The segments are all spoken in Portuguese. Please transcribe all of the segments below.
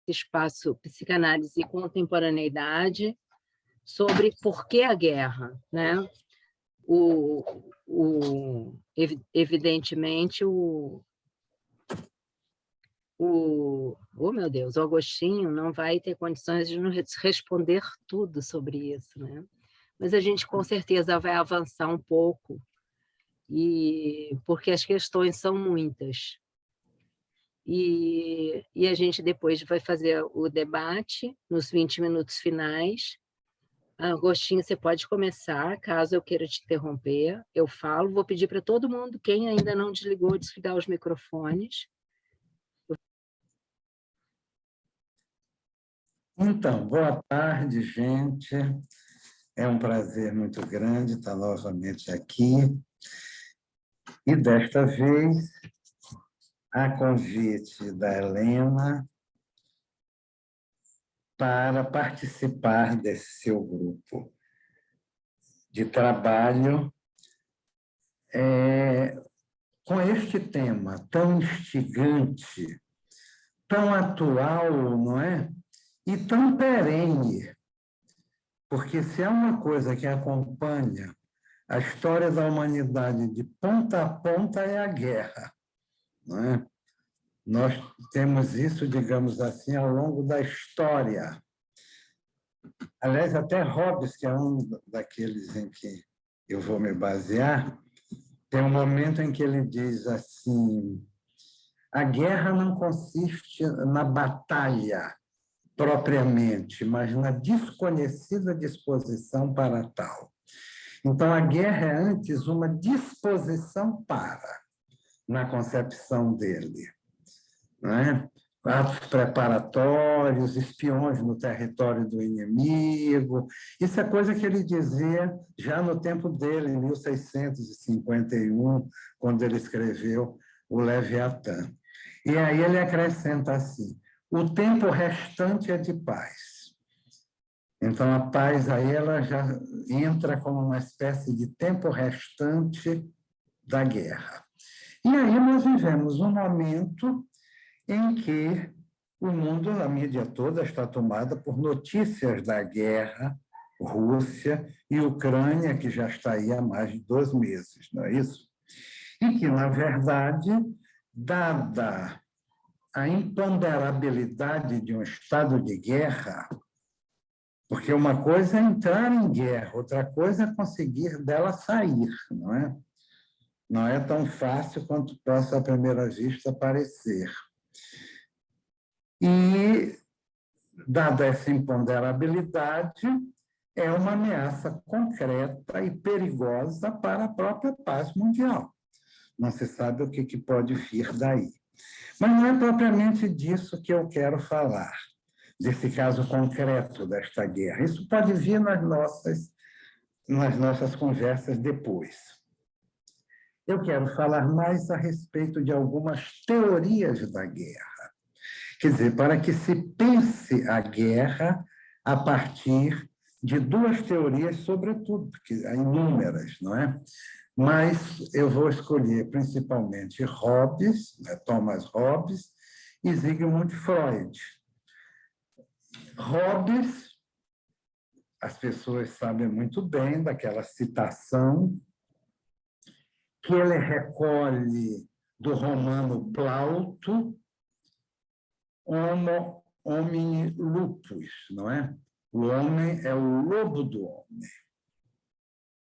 espaço Psicanálise e Contemporaneidade sobre por que a guerra, né? Evidentemente, oh, meu Deus, o Agostinho não vai ter condições de nos responder tudo sobre isso, né? Mas a gente, com certeza, vai avançar um pouco, porque as questões são muitas. E a gente depois vai fazer o debate nos 20 minutos finais. Agostinho, você pode começar, caso eu queira te interromper. Eu falo, vou pedir para todo mundo, quem ainda não desligou, desligar os microfones. Então, boa tarde, gente. É um prazer muito grande estar novamente aqui. E desta vez, a convite da Helena para participar desse seu grupo de trabalho com este tema tão instigante, tão atual, não é? E tão perene, porque se há uma coisa que acompanha a história da humanidade de ponta a ponta é a guerra, não é? Nós temos isso, digamos assim, ao longo da história. Aliás, até Hobbes, que é um daqueles em que eu vou me basear, tem um momento em que ele diz assim: a guerra não consiste na batalha propriamente, mas na desconhecida disposição para tal. Então, a guerra é antes uma disposição para, na concepção dele, não é? Atos preparatórios, espiões no território do inimigo. Isso é coisa que ele dizia já no tempo dele, em 1651, quando ele escreveu o Leviatã. E aí ele acrescenta assim: o tempo restante é de paz. Então, a paz aí ela já entra como uma espécie de tempo restante da guerra. E aí nós vivemos um momento em que o mundo, a mídia toda, está tomada por notícias da guerra, Rússia e Ucrânia, que já está aí há mais de 2 meses, não é isso? E que, na verdade, dada a imponderabilidade de um estado de guerra, porque uma coisa é entrar em guerra, outra coisa é conseguir dela sair, não é? Não é tão fácil quanto possa, à primeira vista, parecer. E, dada essa imponderabilidade, é uma ameaça concreta e perigosa para a própria paz mundial. Não se sabe o que pode vir daí. Mas não é propriamente disso que eu quero falar, desse caso concreto desta guerra. Isso pode vir nas nossas conversas depois. Eu quero falar mais a respeito de algumas teorias da guerra. Quer dizer, para que se pense a guerra a partir de 2 teorias, sobretudo, porque há inúmeras, não é? Mas eu vou escolher principalmente Hobbes, né, Thomas Hobbes, e Sigmund Freud. Hobbes, as pessoas sabem muito bem daquela citação que ele recolhe do romano Plauto, Homo homini lupus, não é? O homem é o lobo do homem.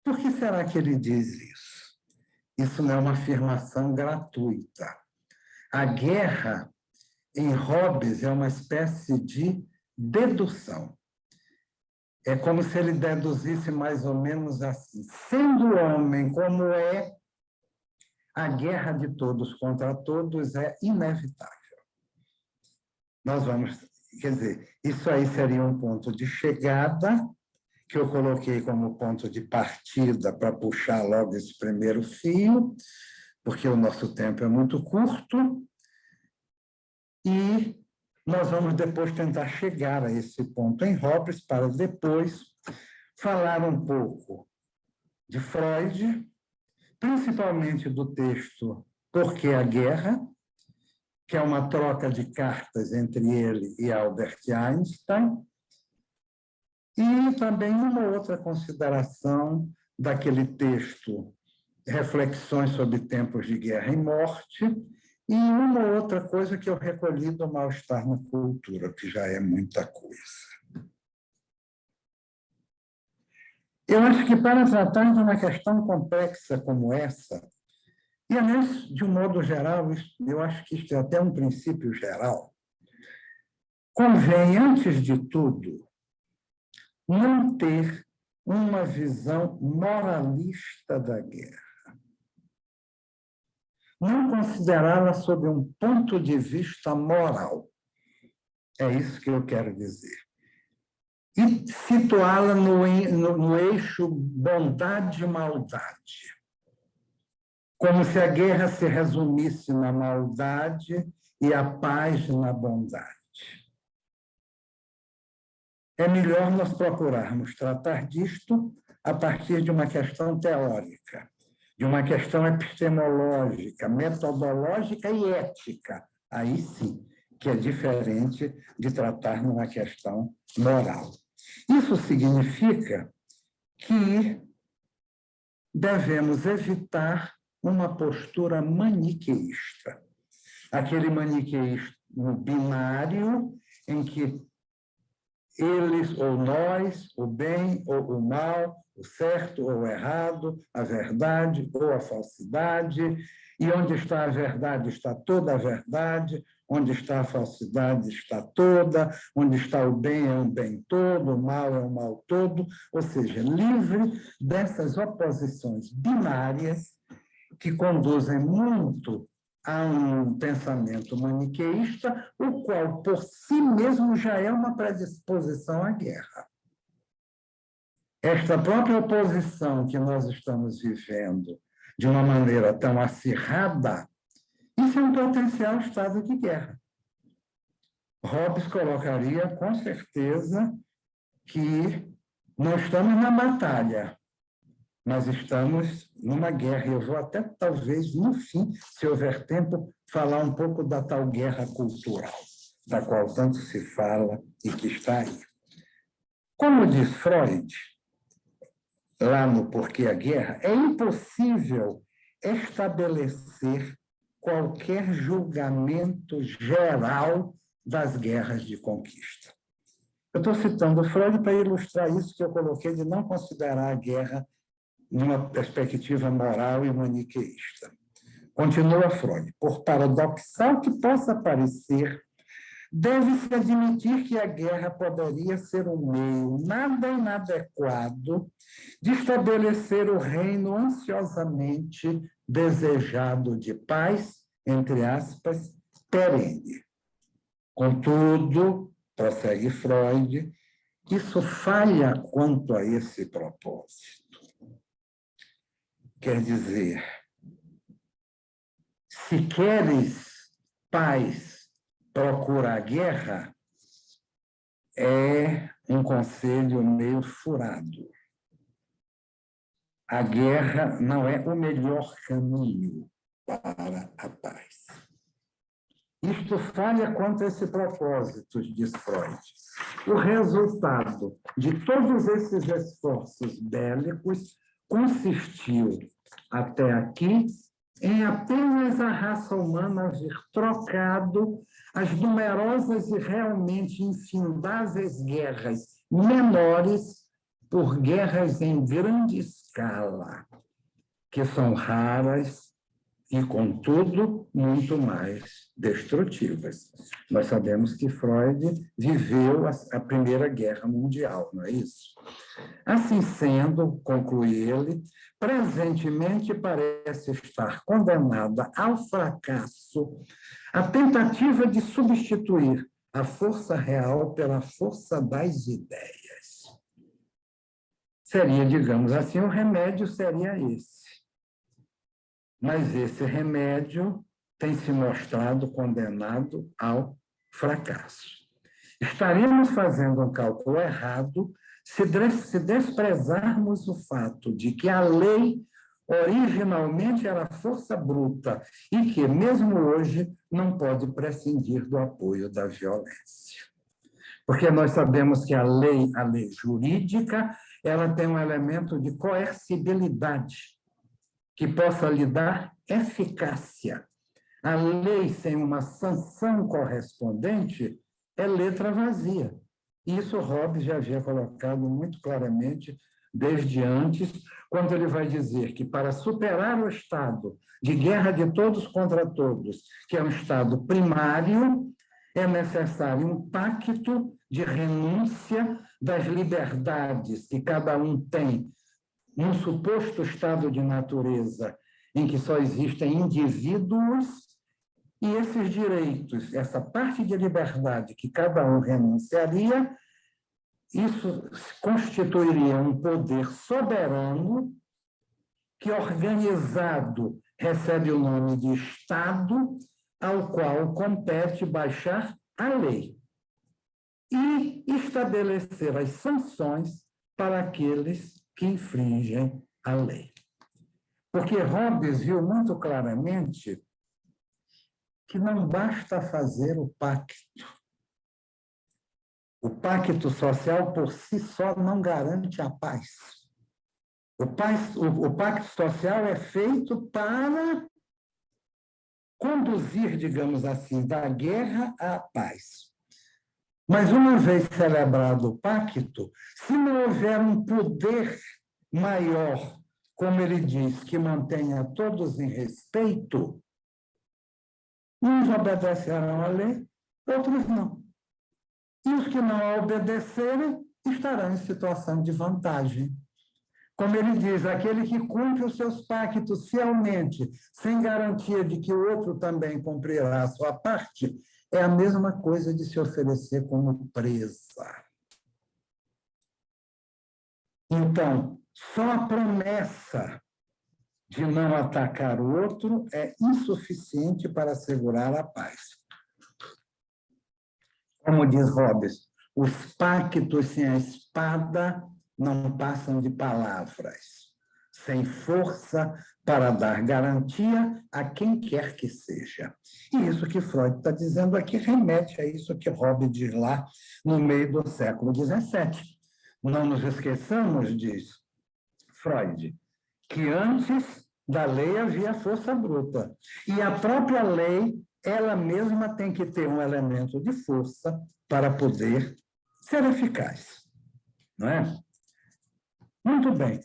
Por que será que ele diz isso? Isso não é uma afirmação gratuita. A guerra, em Hobbes, é uma espécie de dedução. É como se ele deduzisse mais ou menos assim: sendo o homem como é, a guerra de todos contra todos é inevitável. Nós vamos, quer dizer, isso aí seria um ponto de chegada, que eu coloquei como ponto de partida para puxar logo esse primeiro fio, porque o nosso tempo é muito curto, e nós vamos depois tentar chegar a esse ponto em Hobbes, para depois falar um pouco de Freud, principalmente do texto Por que a Guerra?, que é uma troca de cartas entre ele e Albert Einstein, e também uma outra consideração daquele texto, Reflexões sobre Tempos de Guerra e Morte, e uma outra coisa que eu recolhi do Mal-Estar na Cultura, que já é muita coisa. Eu acho que para tratar de uma questão complexa como essa, e, aliás, de um modo geral, eu acho que isto é até um princípio geral, convém, antes de tudo, não ter uma visão moralista da guerra. Não considerá-la sob um ponto de vista moral. É isso que eu quero dizer. E situá-la no eixo bondade e maldade. Como se a guerra se resumisse na maldade e a paz na bondade. É melhor nós procurarmos tratar disto a partir de uma questão teórica, de uma questão epistemológica, metodológica e ética. Aí sim, que é diferente de tratar numa questão moral. Isso significa que devemos evitar uma postura maniqueísta. Aquele maniqueísmo binário em que eles ou nós, o bem ou o mal, o certo ou o errado, a verdade ou a falsidade, e onde está a verdade está toda a verdade, onde está a falsidade está toda, onde está o bem é um bem todo, o mal é um mal todo, ou seja, livre dessas oposições binárias que conduzem muito a um pensamento maniqueísta, o qual, por si mesmo, já é uma predisposição à guerra. Esta própria oposição que nós estamos vivendo de uma maneira tão acirrada, isso é um potencial estado de guerra. Hobbes colocaria, com certeza, que não estamos na batalha, mas estamos numa guerra. Eu vou até, talvez, no fim, se houver tempo, falar um pouco da tal guerra cultural, da qual tanto se fala e que está aí. Como diz Freud, lá no Porquê a Guerra, é impossível estabelecer qualquer julgamento geral das guerras de conquista. Eu estou citando Freud para ilustrar isso que eu coloquei de não considerar a guerra numa perspectiva moral e maniqueísta. Continua Freud. Por paradoxal que possa parecer, deve-se admitir que a guerra poderia ser um meio nada inadequado de estabelecer o reino ansiosamente desejado de paz, entre aspas, perene. Contudo, prossegue Freud, isso falha quanto a esse propósito. Quer dizer, se queres paz, procura a guerra, é um conselho meio furado. A guerra não é o melhor caminho para a paz. Isto falha quanto a esse propósito, diz Freud. O resultado de todos esses esforços bélicos consistiu, até aqui, em apenas a raça humana vir trocado as numerosas e realmente infindáveis guerras menores por guerras em grande escala, que são raras e, contudo, muito mais destrutivas. Nós sabemos que Freud viveu a Primeira Guerra Mundial, não é isso? Assim sendo, conclui ele, presentemente parece estar condenada ao fracasso a tentativa de substituir a força real pela força das ideias. Seria, digamos assim, o remédio seria esse. Mas esse remédio tem se mostrado condenado ao fracasso. Estaremos fazendo um cálculo errado se desprezarmos o fato de que a lei originalmente era força bruta e que, mesmo hoje, não pode prescindir do apoio da violência. Porque nós sabemos que a lei jurídica, ela tem um elemento de coercibilidade, que possa lhe dar eficácia. A lei sem uma sanção correspondente é letra vazia. Isso Hobbes já havia colocado muito claramente desde antes, quando ele vai dizer que para superar o estado de guerra de todos contra todos, que é um estado primário, é necessário um pacto de renúncia das liberdades que cada um tem num suposto estado de natureza em que só existem indivíduos, e esses direitos, essa parte de liberdade que cada um renunciaria, isso constituiria um poder soberano que, organizado, recebe o nome de Estado, ao qual compete baixar a lei e estabelecer as sanções para aqueles que infringem a lei. Porque Hobbes viu muito claramente que não basta fazer o pacto. O pacto social por si só não garante a paz. O pacto social é feito para conduzir, digamos assim, da guerra à paz. Mas, uma vez celebrado o pacto, se não houver um poder maior, como ele diz, que mantenha todos em respeito, uns obedecerão à lei, outros não. E os que não obedecerem estarão em situação de vantagem. Como ele diz, aquele que cumpre os seus pactos fielmente, sem garantia de que o outro também cumprirá a sua parte, é a mesma coisa de se oferecer como presa. Então, só a promessa de não atacar o outro é insuficiente para assegurar a paz. Como diz Hobbes, os pactos sem a espada não passam de palavras, sem força para dar garantia a quem quer que seja. E isso que Freud está dizendo aqui remete a isso que Hobbes diz lá no meio do século XVII. Não nos esqueçamos, diz Freud, que antes da lei havia força bruta. E a própria lei, ela mesma tem que ter um elemento de força para poder ser eficaz. Não é? Muito bem.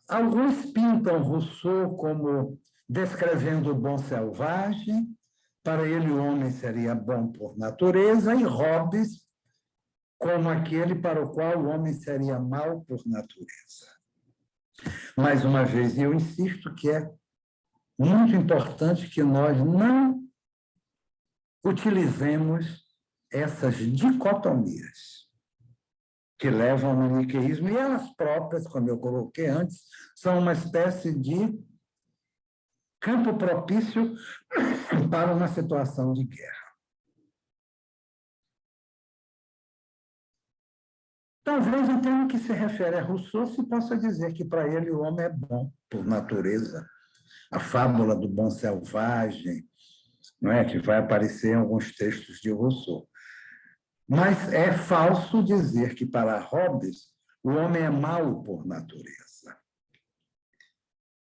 Alguns pintam Rousseau como descrevendo o bom selvagem, para ele o homem seria bom por natureza, e Hobbes como aquele para o qual o homem seria mau por natureza. Mais uma vez, eu insisto que é muito importante que nós não utilizemos essas dicotomias que levam ao maniqueísmo, e elas próprias, como eu coloquei antes, são uma espécie de campo propício para uma situação de guerra. Talvez, então, no que se refere a Rousseau, se possa dizer que para ele o homem é bom por natureza. A fábula do bom selvagem, não é, que vai aparecer em alguns textos de Rousseau. Mas é falso dizer que para Hobbes o homem é mau por natureza.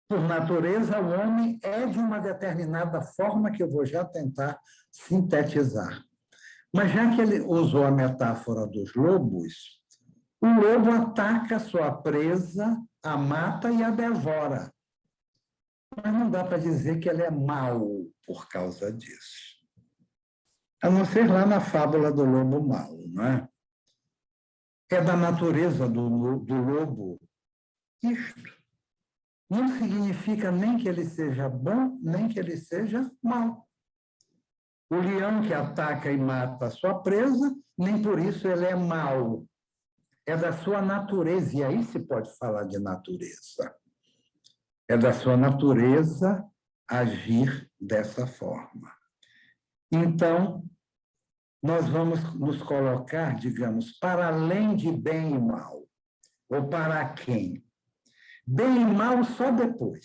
Por natureza, o homem é de uma determinada forma que eu vou já tentar sintetizar. Mas já que ele usou a metáfora dos lobos, o lobo ataca a sua presa, a mata e a devora. Mas não dá para dizer que ele é mau por causa disso. A não ser lá na fábula do lobo mau, não é? É da natureza do lobo isto. Não significa nem que ele seja bom, nem que ele seja mau. O leão que ataca e mata a sua presa, nem por isso ele é mau. É da sua natureza, e aí se pode falar de natureza. É da sua natureza agir dessa forma. Então, nós vamos nos colocar, digamos, para além de bem e mal, ou para quem? Bem e mal só depois.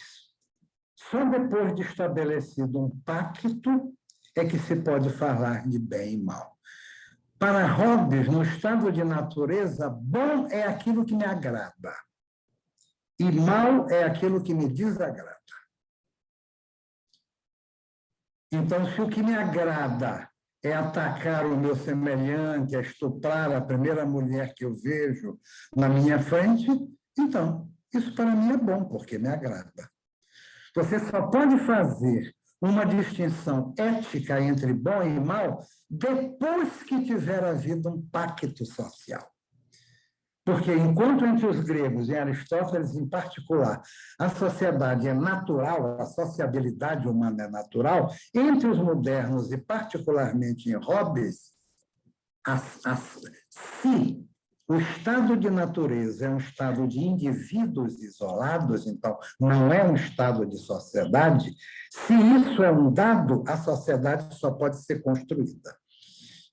Só depois de estabelecido um pacto é que se pode falar de bem e mal. Para Hobbes, no estado de natureza, bom é aquilo que me agrada e mal é aquilo que me desagrada. Então, se o que me agrada é atacar o meu semelhante, é estuprar a primeira mulher que eu vejo na minha frente, então, isso para mim é bom, porque me agrada. Você só pode fazer uma distinção ética entre bom e mal depois que tiver havido um pacto social. Porque, enquanto entre os gregos e Aristóteles em particular, a sociedade é natural, a sociabilidade humana é natural, entre os modernos e particularmente em Hobbes, se o estado de natureza é um estado de indivíduos isolados, então não é um estado de sociedade, se isso é um dado, a sociedade só pode ser construída.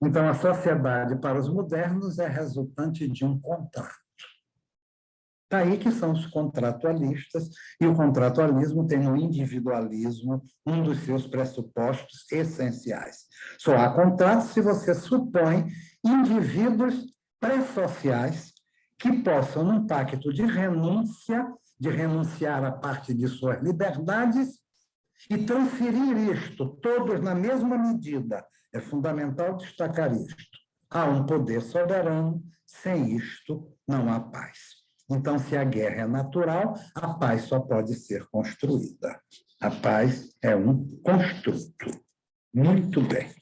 Então, a sociedade, para os modernos, é resultante de um contrato. Daí que são os contratualistas, e o contratualismo tem no individualismo um dos seus pressupostos essenciais. Só há contrato se você supõe indivíduos pré-sociais que possam, num pacto de renúncia, de renunciar a parte de suas liberdades e transferir isto, todos na mesma medida. É fundamental destacar isto. Há um poder soberano, sem isto não há paz. Então, se a guerra é natural, a paz só pode ser construída. A paz é um construto. Muito bem.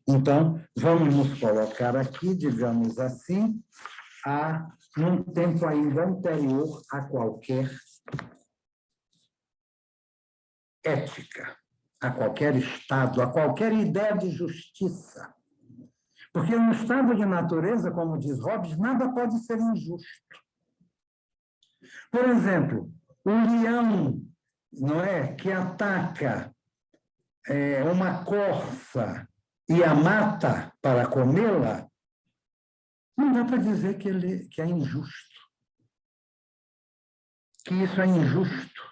Então, vamos nos colocar aqui, digamos assim, num tempo ainda anterior a qualquer ética, a qualquer Estado, a qualquer ideia de justiça. Porque no estado de natureza, como diz Hobbes, nada pode ser injusto. Por exemplo, o leão, não é, que ataca uma corça e a mata para comê-la, não dá para dizer que é injusto, que isso é injusto.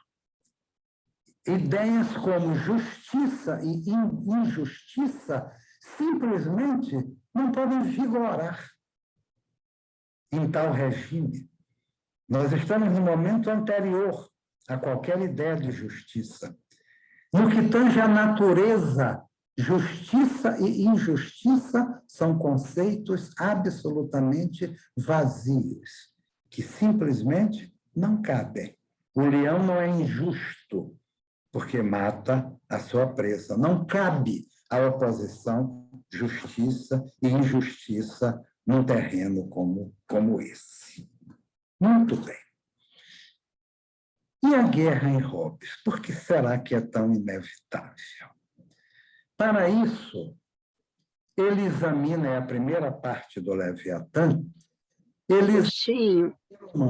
Ideias como justiça e injustiça simplesmente não podem vigorar em tal regime. Nós estamos no momento anterior a qualquer ideia de justiça. No que tange à natureza, justiça e injustiça são conceitos absolutamente vazios, que simplesmente não cabem. O leão não é injusto, porque mata a sua presa. Não cabe a oposição justiça e injustiça num terreno como esse. Muito bem. E a guerra em Hobbes? Por que será que é tão inevitável? Para isso, ele examina, é a primeira parte do Leviatã, Agostinho,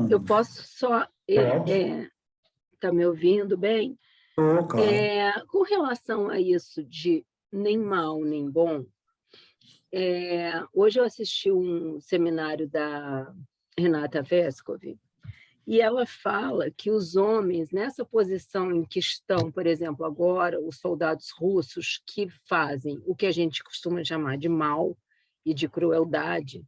eu posso só... Está me ouvindo bem? Claro. Com relação a isso de nem mal nem bom, hoje eu assisti um seminário da Renata Vescovi, e ela fala que os homens, nessa posição em que estão, por exemplo, agora, os soldados russos que fazem o que a gente costuma chamar de mal e de crueldade,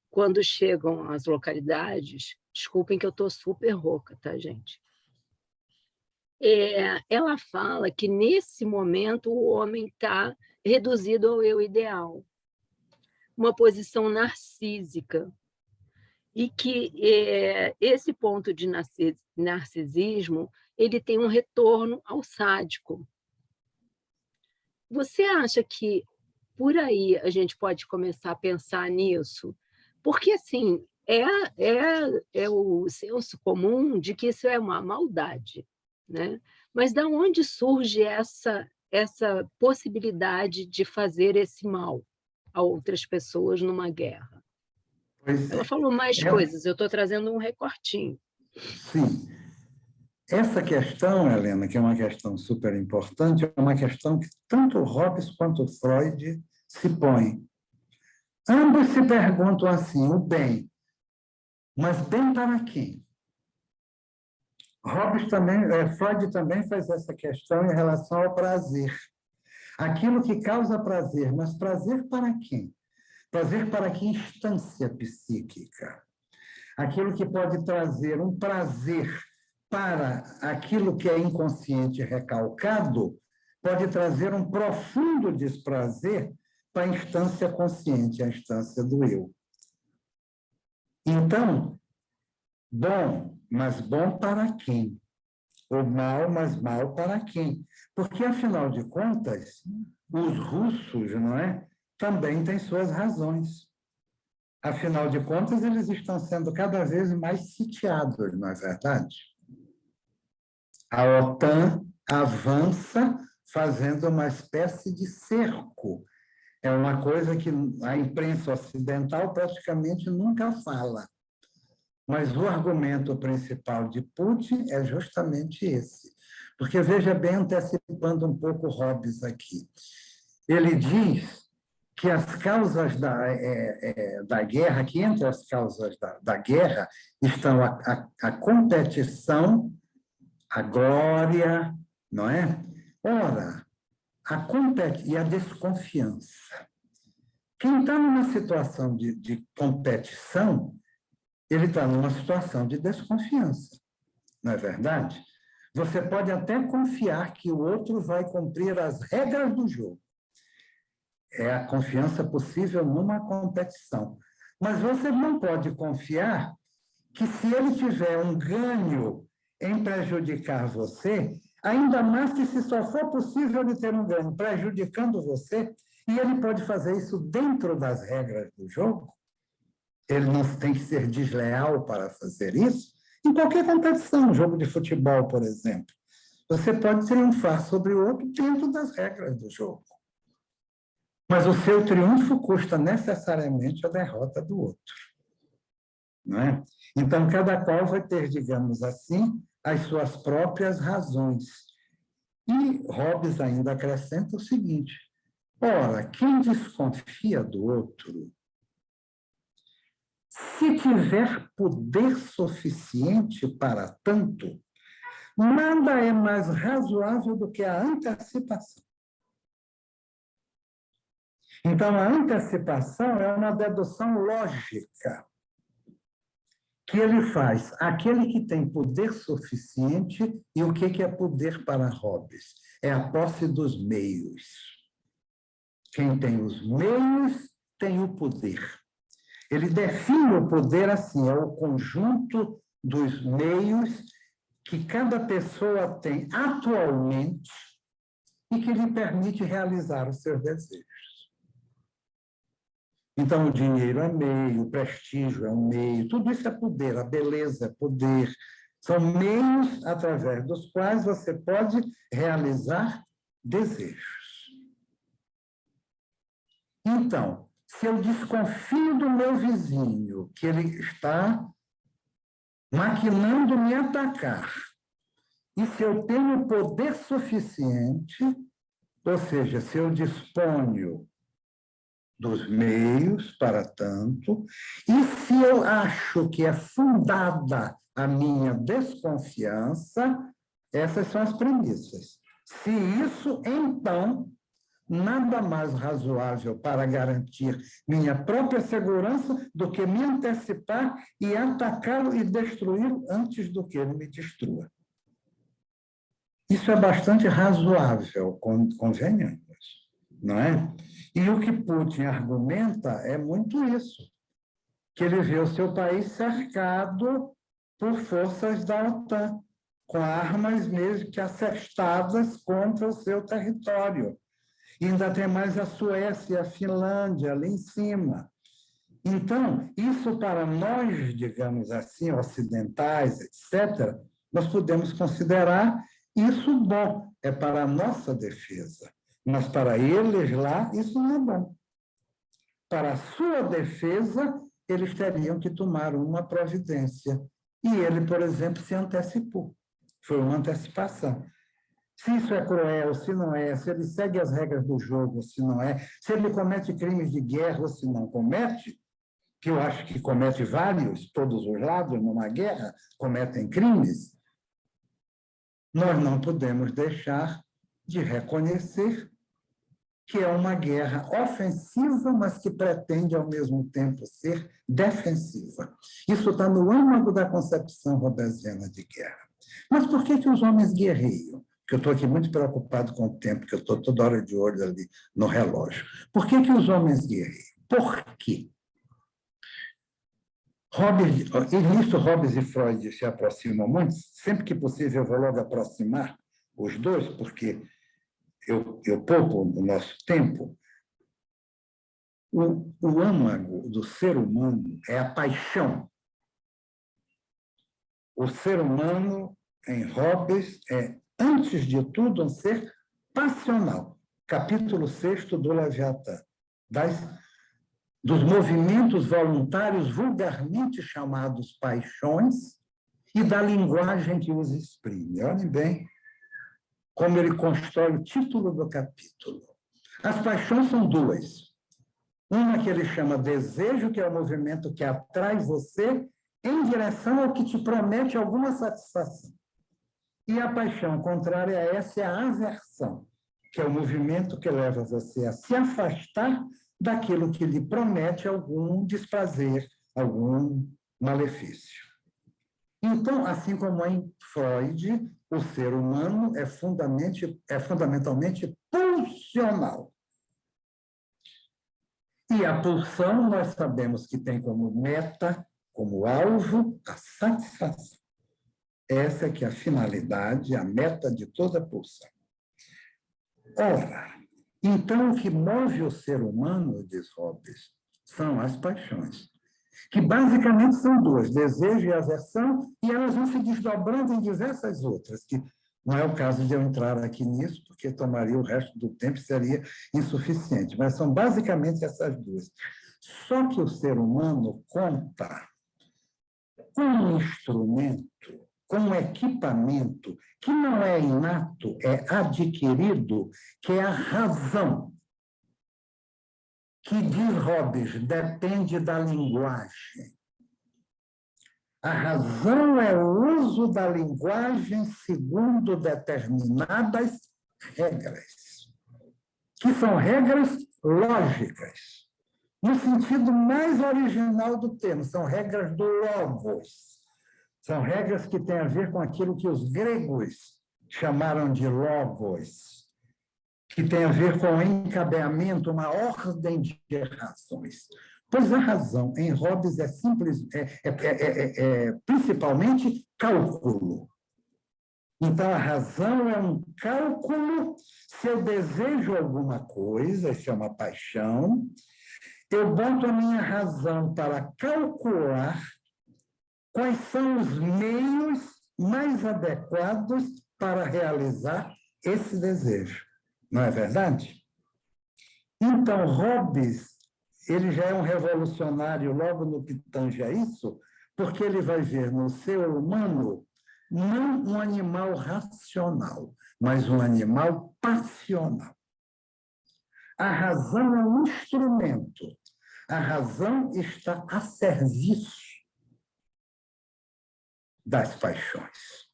quando chegam às localidades, desculpem que eu estou super rouca, tá, gente? Ela fala que, nesse momento, o homem está reduzido ao eu ideal, uma posição narcísica, e que esse ponto de narcisismo ele tem um retorno ao sádico. Você acha que por aí a gente pode começar a pensar nisso? Porque, assim, é o senso comum de que isso é uma maldade, né? Mas de onde surge essa possibilidade de fazer esse mal a outras pessoas numa guerra? Ela falou mais coisas, eu estou trazendo um recortinho. Sim. Essa questão, Helena, que é uma questão super importante, é uma questão que tanto Hobbes quanto Freud se põem. Ambos se perguntam assim, o bem, mas bem para quem? Freud também faz essa questão em relação ao prazer. Aquilo que causa prazer, mas prazer para quem? Prazer para que instância psíquica? Aquilo que pode trazer um prazer para aquilo que é inconsciente recalcado, pode trazer um profundo desprazer para a instância consciente, a instância do eu. Então, bom, mas bom para quem? Ou mal, mas mal para quem? Porque, afinal de contas, os russos, não é? Também têm suas razões. Afinal de contas, eles estão sendo cada vez mais sitiados, não é verdade? A OTAN avança fazendo uma espécie de cerco. É uma coisa que a imprensa ocidental praticamente nunca fala. Mas o argumento principal de Putin é justamente esse. Porque, veja bem, antecipando um pouco Hobbes aqui, ele diz que as causas da guerra, que entre as causas da guerra estão a competição, a glória, não é? Ora, e a desconfiança. Quem está numa situação de competição, ele está numa situação de desconfiança, não é verdade? Você pode até confiar que o outro vai cumprir as regras do jogo. É a confiança possível numa competição. Mas você não pode confiar que, se ele tiver um ganho em prejudicar você, ainda mais que se só for possível ele ter um ganho prejudicando você, e ele pode fazer isso dentro das regras do jogo, ele não tem que ser desleal para fazer isso, em qualquer competição, um jogo de futebol, por exemplo. Você pode triunfar sobre o outro dentro das regras do jogo. Mas o seu triunfo custa necessariamente a derrota do outro. Não é? Então, cada qual vai ter, digamos assim, as suas próprias razões. E Hobbes ainda acrescenta o seguinte: ora, quem desconfia do outro, se tiver poder suficiente para tanto, nada é mais razoável do que a antecipação. Então, a antecipação é uma dedução lógica que ele faz. Aquele que tem poder suficiente, e o que é poder para Hobbes? É a posse dos meios. Quem tem os meios tem o poder. Ele define o poder assim, é o conjunto dos meios que cada pessoa tem atualmente e que lhe permite realizar os seus desejos. Então, o dinheiro é meio, o prestígio é um meio, tudo isso é poder, a beleza é poder. São meios através dos quais você pode realizar desejos. Então, se eu desconfio do meu vizinho, que ele está maquinando me atacar, e se eu tenho poder suficiente, ou seja, se eu disponho dos meios para tanto, e se eu acho que é fundada a minha desconfiança, essas são as premissas. Se isso, então, nada mais razoável para garantir minha própria segurança do que me antecipar e atacá-lo e destruí-lo antes do que ele me destrua. Isso é bastante razoável, convenhamos, não é? E o que Putin argumenta é muito isso, que ele vê o seu país cercado por forças da OTAN, com armas mesmo que assestadas contra o seu território. E ainda tem mais a Suécia e a Finlândia ali em cima. Então, isso para nós, digamos assim, ocidentais, etc., nós podemos considerar isso bom, é para a nossa defesa. Mas para eles lá, isso não é bom. Para a sua defesa, eles teriam que tomar uma providência. E ele, por exemplo, se antecipou. Foi uma antecipação. Se isso é cruel, se não é, se ele segue as regras do jogo, se não é, se ele comete crimes de guerra ou se não comete, que eu acho que comete vários, todos os lados, numa guerra, cometem crimes, nós não podemos deixar de reconhecer que é uma guerra ofensiva, mas que pretende, ao mesmo tempo, ser defensiva. Isso está no âmago da concepção robesiana de guerra. Mas por que os homens guerreiam? Porque eu estou aqui muito preocupado com o tempo, que eu estou toda hora de olho ali no relógio. Por que os homens guerreiam? Por quê? E nisso Hobbes e Freud se aproximam muito. Sempre que possível, eu vou logo aproximar os dois, porque eu poupo o nosso tempo. O âmago do ser humano é a paixão. O ser humano, em Hobbes, é, antes de tudo, um ser passional. Capítulo 6º do Leviatã. Dos movimentos voluntários vulgarmente chamados paixões e da linguagem que os exprime. Olhem bem como ele constrói o título do capítulo. As paixões são duas. Uma que ele chama desejo, que é o movimento que atrai você em direção ao que te promete alguma satisfação. E a paixão contrária a essa é a aversão, que é o movimento que leva você a se afastar daquilo que lhe promete algum desprazer, algum malefício. Então, assim como em Freud, o ser humano é fundamentalmente pulsional. E a pulsão, nós sabemos que tem como meta, como alvo, a satisfação. Essa é que é a finalidade, a meta de toda pulsão. Ora, então, o que move o ser humano, diz Hobbes, são as paixões, que basicamente são duas, desejo e aversão, e elas vão se desdobrando em diversas outras, que não é o caso de eu entrar aqui nisso, porque tomaria o resto do tempo e seria insuficiente, mas são basicamente essas duas. Só que o ser humano conta com um instrumento, com um equipamento que não é inato, é adquirido, que é a razão, que, diz Hobbes, depende da linguagem. A razão é o uso da linguagem segundo determinadas regras, que são regras lógicas, no sentido mais original do termo, são regras do logos. São regras que têm a ver com aquilo que os gregos chamaram de logos, que tem a ver com o encadeamento, uma ordem de razões. Pois a razão em Hobbes é simples, principalmente cálculo. Então, a razão é um cálculo. Se eu desejo alguma coisa, isso é uma paixão, eu boto a minha razão para calcular quais são os meios mais adequados para realizar esse desejo. Não é verdade? Então, Hobbes, ele já é um revolucionário logo no que tange a isso, porque ele vai ver no ser humano não um animal racional, mas um animal passional. A razão é um instrumento. A razão está a serviço das paixões.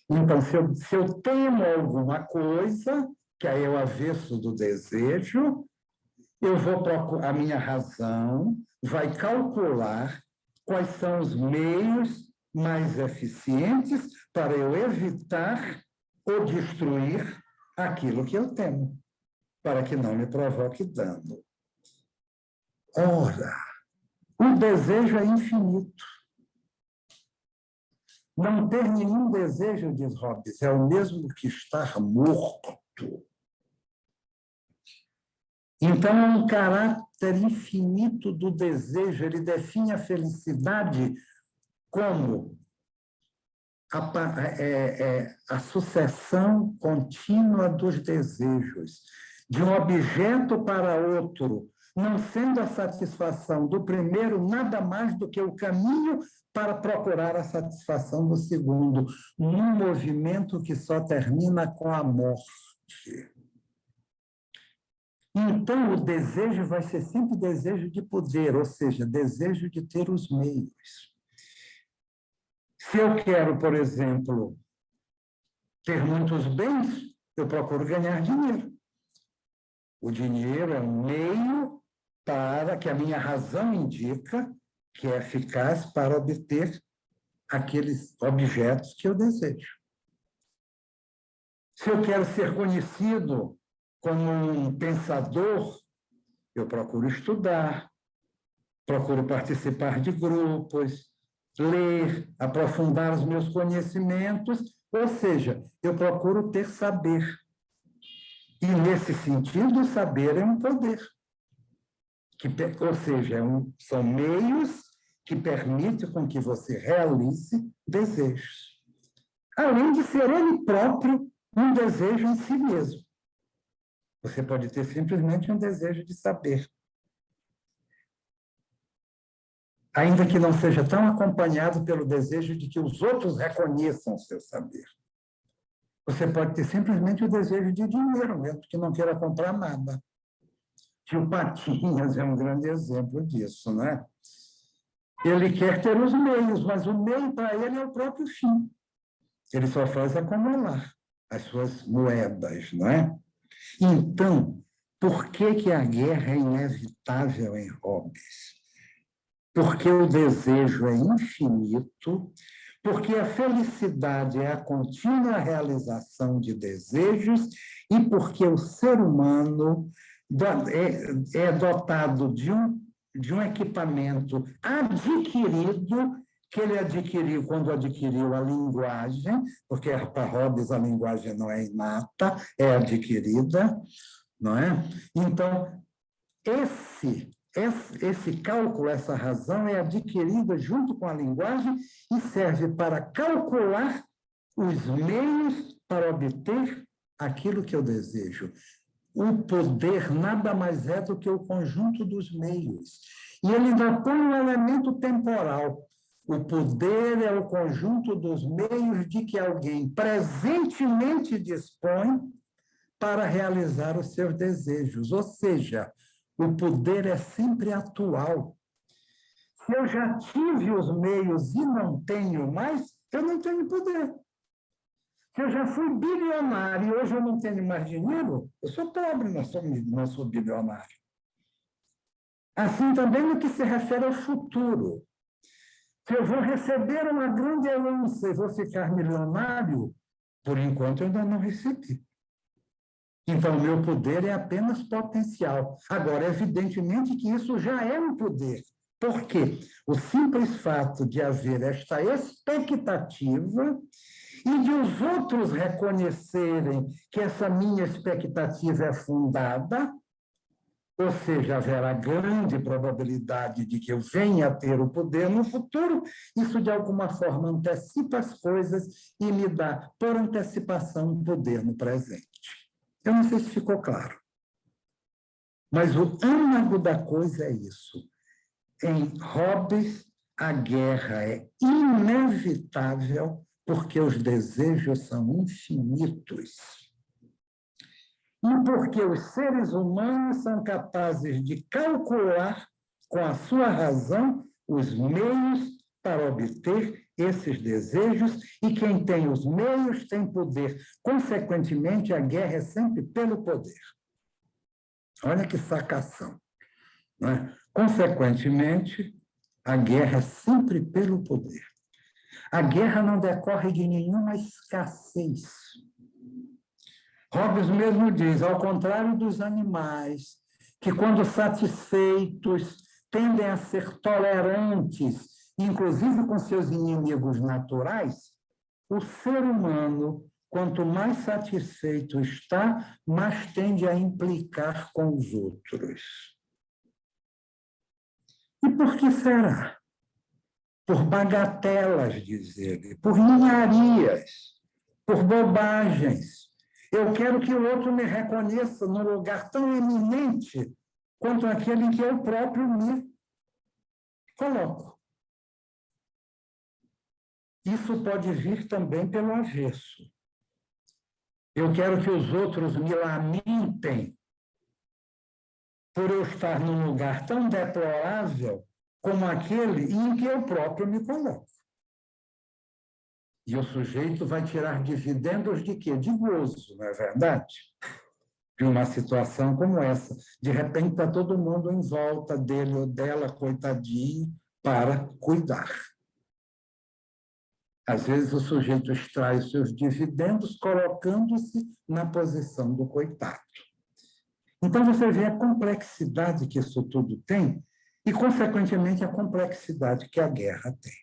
Então, se eu temo alguma coisa, que aí é o avesso do desejo, eu vou procurar, a minha razão vai calcular quais são os meios mais eficientes para eu evitar ou destruir aquilo que eu temo, para que não me provoque dano. Ora, o desejo é infinito. Não ter nenhum desejo, diz Hobbes, é o mesmo que estar morto. Então, é um caráter infinito do desejo. Ele define a felicidade como a sucessão contínua dos desejos, de um objeto para outro, não sendo a satisfação do primeiro nada mais do que o caminho para procurar a satisfação do segundo, num movimento que só termina com a morte. Então, o desejo vai ser sempre desejo de poder, ou seja, desejo de ter os meios. Se eu quero, por exemplo, ter muitos bens, eu procuro ganhar dinheiro. O dinheiro é um meio para que a minha razão indica que é eficaz para obter aqueles objetos que eu desejo. Se eu quero ser conhecido como um pensador, eu procuro estudar, procuro participar de grupos, ler, aprofundar os meus conhecimentos, ou seja, eu procuro ter saber. E, nesse sentido, o saber é um poder. Ou seja, são meios que permitem com que você realize desejos. Além de ser ele próprio um desejo em si mesmo. Você pode ter simplesmente um desejo de saber. Ainda que não seja tão acompanhado pelo desejo de que os outros reconheçam o seu saber. Você pode ter simplesmente o desejo de dinheiro, mesmo que não queira comprar nada. Tio Patinhas é um grande exemplo disso, né? Ele quer ter os meios, mas o meio para ele é o próprio fim. Ele só faz acumular as suas moedas, não é? Então, por que a guerra é inevitável em Hobbes? Porque o desejo é infinito, porque a felicidade é a contínua realização de desejos e porque o ser humano é dotado de um equipamento adquirido, que ele adquiriu quando adquiriu a linguagem, porque para Hobbes a linguagem não é inata, é adquirida, não é? Então, esse cálculo, essa razão é adquirida junto com a linguagem e serve para calcular os meios para obter aquilo que eu desejo. O poder nada mais é do que o conjunto dos meios. E ele ainda põe um elemento temporal. O poder é o conjunto dos meios de que alguém presentemente dispõe para realizar os seus desejos. Ou seja, o poder é sempre atual. Se eu já tive os meios e não tenho mais, eu não tenho poder. Se eu já fui bilionário e hoje eu não tenho mais dinheiro, eu sou pobre, não sou bilionário. Assim também no que se refere ao futuro. Se eu vou receber uma grande herança e vou ficar milionário, por enquanto eu ainda não recebi. Então, o meu poder é apenas potencial. Agora, evidentemente que isso já é um poder. Por quê? O simples fato de haver esta expectativa e de os outros reconhecerem que essa minha expectativa é fundada, ou seja, haverá grande probabilidade de que eu venha a ter o poder no futuro, isso de alguma forma antecipa as coisas e me dá, por antecipação, um poder no presente. Eu não sei se ficou claro. Mas o âmago da coisa é isso. Em Hobbes, a guerra é inevitável porque os desejos são infinitos. E porque os seres humanos são capazes de calcular com a sua razão os meios para obter esses desejos, e quem tem os meios tem poder. Consequentemente, a guerra é sempre pelo poder. Olha que sacação, não é? Consequentemente, a guerra é sempre pelo poder. A guerra não decorre de nenhuma escassez. Hobbes mesmo diz, ao contrário dos animais, que quando satisfeitos tendem a ser tolerantes, inclusive com seus inimigos naturais, o ser humano, quanto mais satisfeito está, mais tende a implicar com os outros. E por que será? Por bagatelas, diz ele, por ninharias, por bobagens. Eu quero que o outro me reconheça num lugar tão eminente quanto aquele em que eu próprio me coloco. Isso pode vir também pelo avesso. Eu quero que os outros me lamentem por eu estar num lugar tão deplorável como aquele em que eu próprio me coloco. E o sujeito vai tirar dividendos de quê? De gozo, não é verdade? De uma situação como essa. De repente, está todo mundo em volta dele ou dela, coitadinho, para cuidar. Às vezes, o sujeito extrai os seus dividendos colocando-se na posição do coitado. Então, você vê a complexidade que isso tudo tem e, consequentemente, a complexidade que a guerra tem.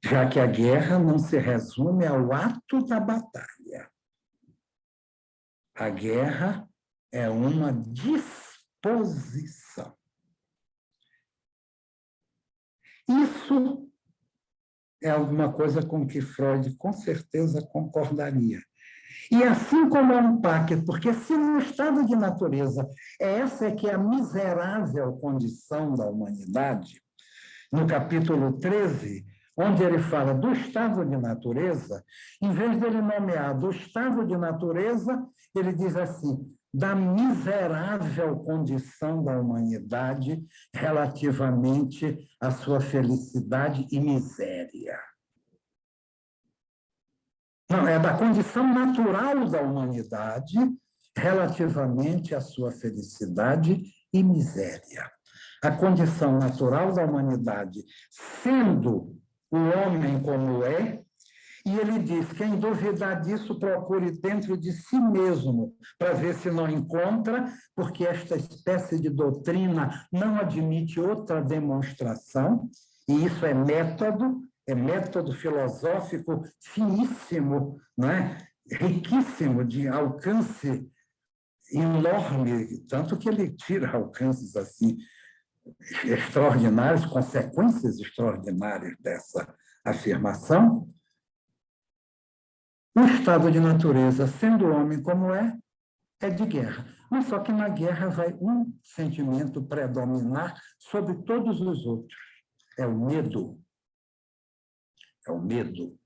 Já que a guerra não se resume ao ato da batalha. A guerra é uma disposição. Isso é alguma coisa com que Freud, com certeza, concordaria. E assim como é um pacto, porque se no estado de natureza essa é que é a miserável condição da humanidade, no capítulo 13, onde ele fala do estado de natureza, em vez dele nomear do estado de natureza, ele diz assim, da miserável condição da humanidade relativamente à sua felicidade e miséria. Não, é da condição natural da humanidade relativamente à sua felicidade e miséria. A condição natural da humanidade, sendo o homem como é, e ele diz, quem duvidar disso, procure dentro de si mesmo, para ver se não encontra, porque esta espécie de doutrina não admite outra demonstração, e isso é método filosófico finíssimo, não é? Riquíssimo, de alcance enorme, tanto que ele tira alcances assim extraordinários, consequências extraordinárias dessa afirmação. O estado de natureza, sendo o homem como é de guerra. Mas só que na guerra vai um sentimento predominar sobre todos os outros. É o medo. É o medo.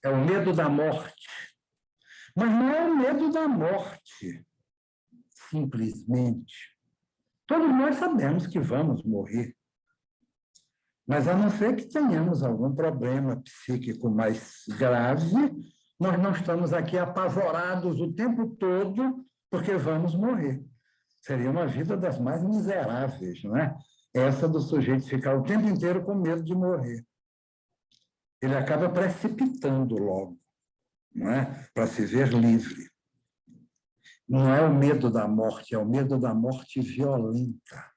É o medo da morte. Mas não é o medo da morte, simplesmente. Todos nós sabemos que vamos morrer. Mas, a não ser que tenhamos algum problema psíquico mais grave, nós não estamos aqui apavorados o tempo todo porque vamos morrer. Seria uma vida das mais miseráveis, não é? Essa do sujeito ficar o tempo inteiro com medo de morrer. Ele acaba precipitando logo, não é? Para se ver livre. Não é o medo da morte, é o medo da morte violenta.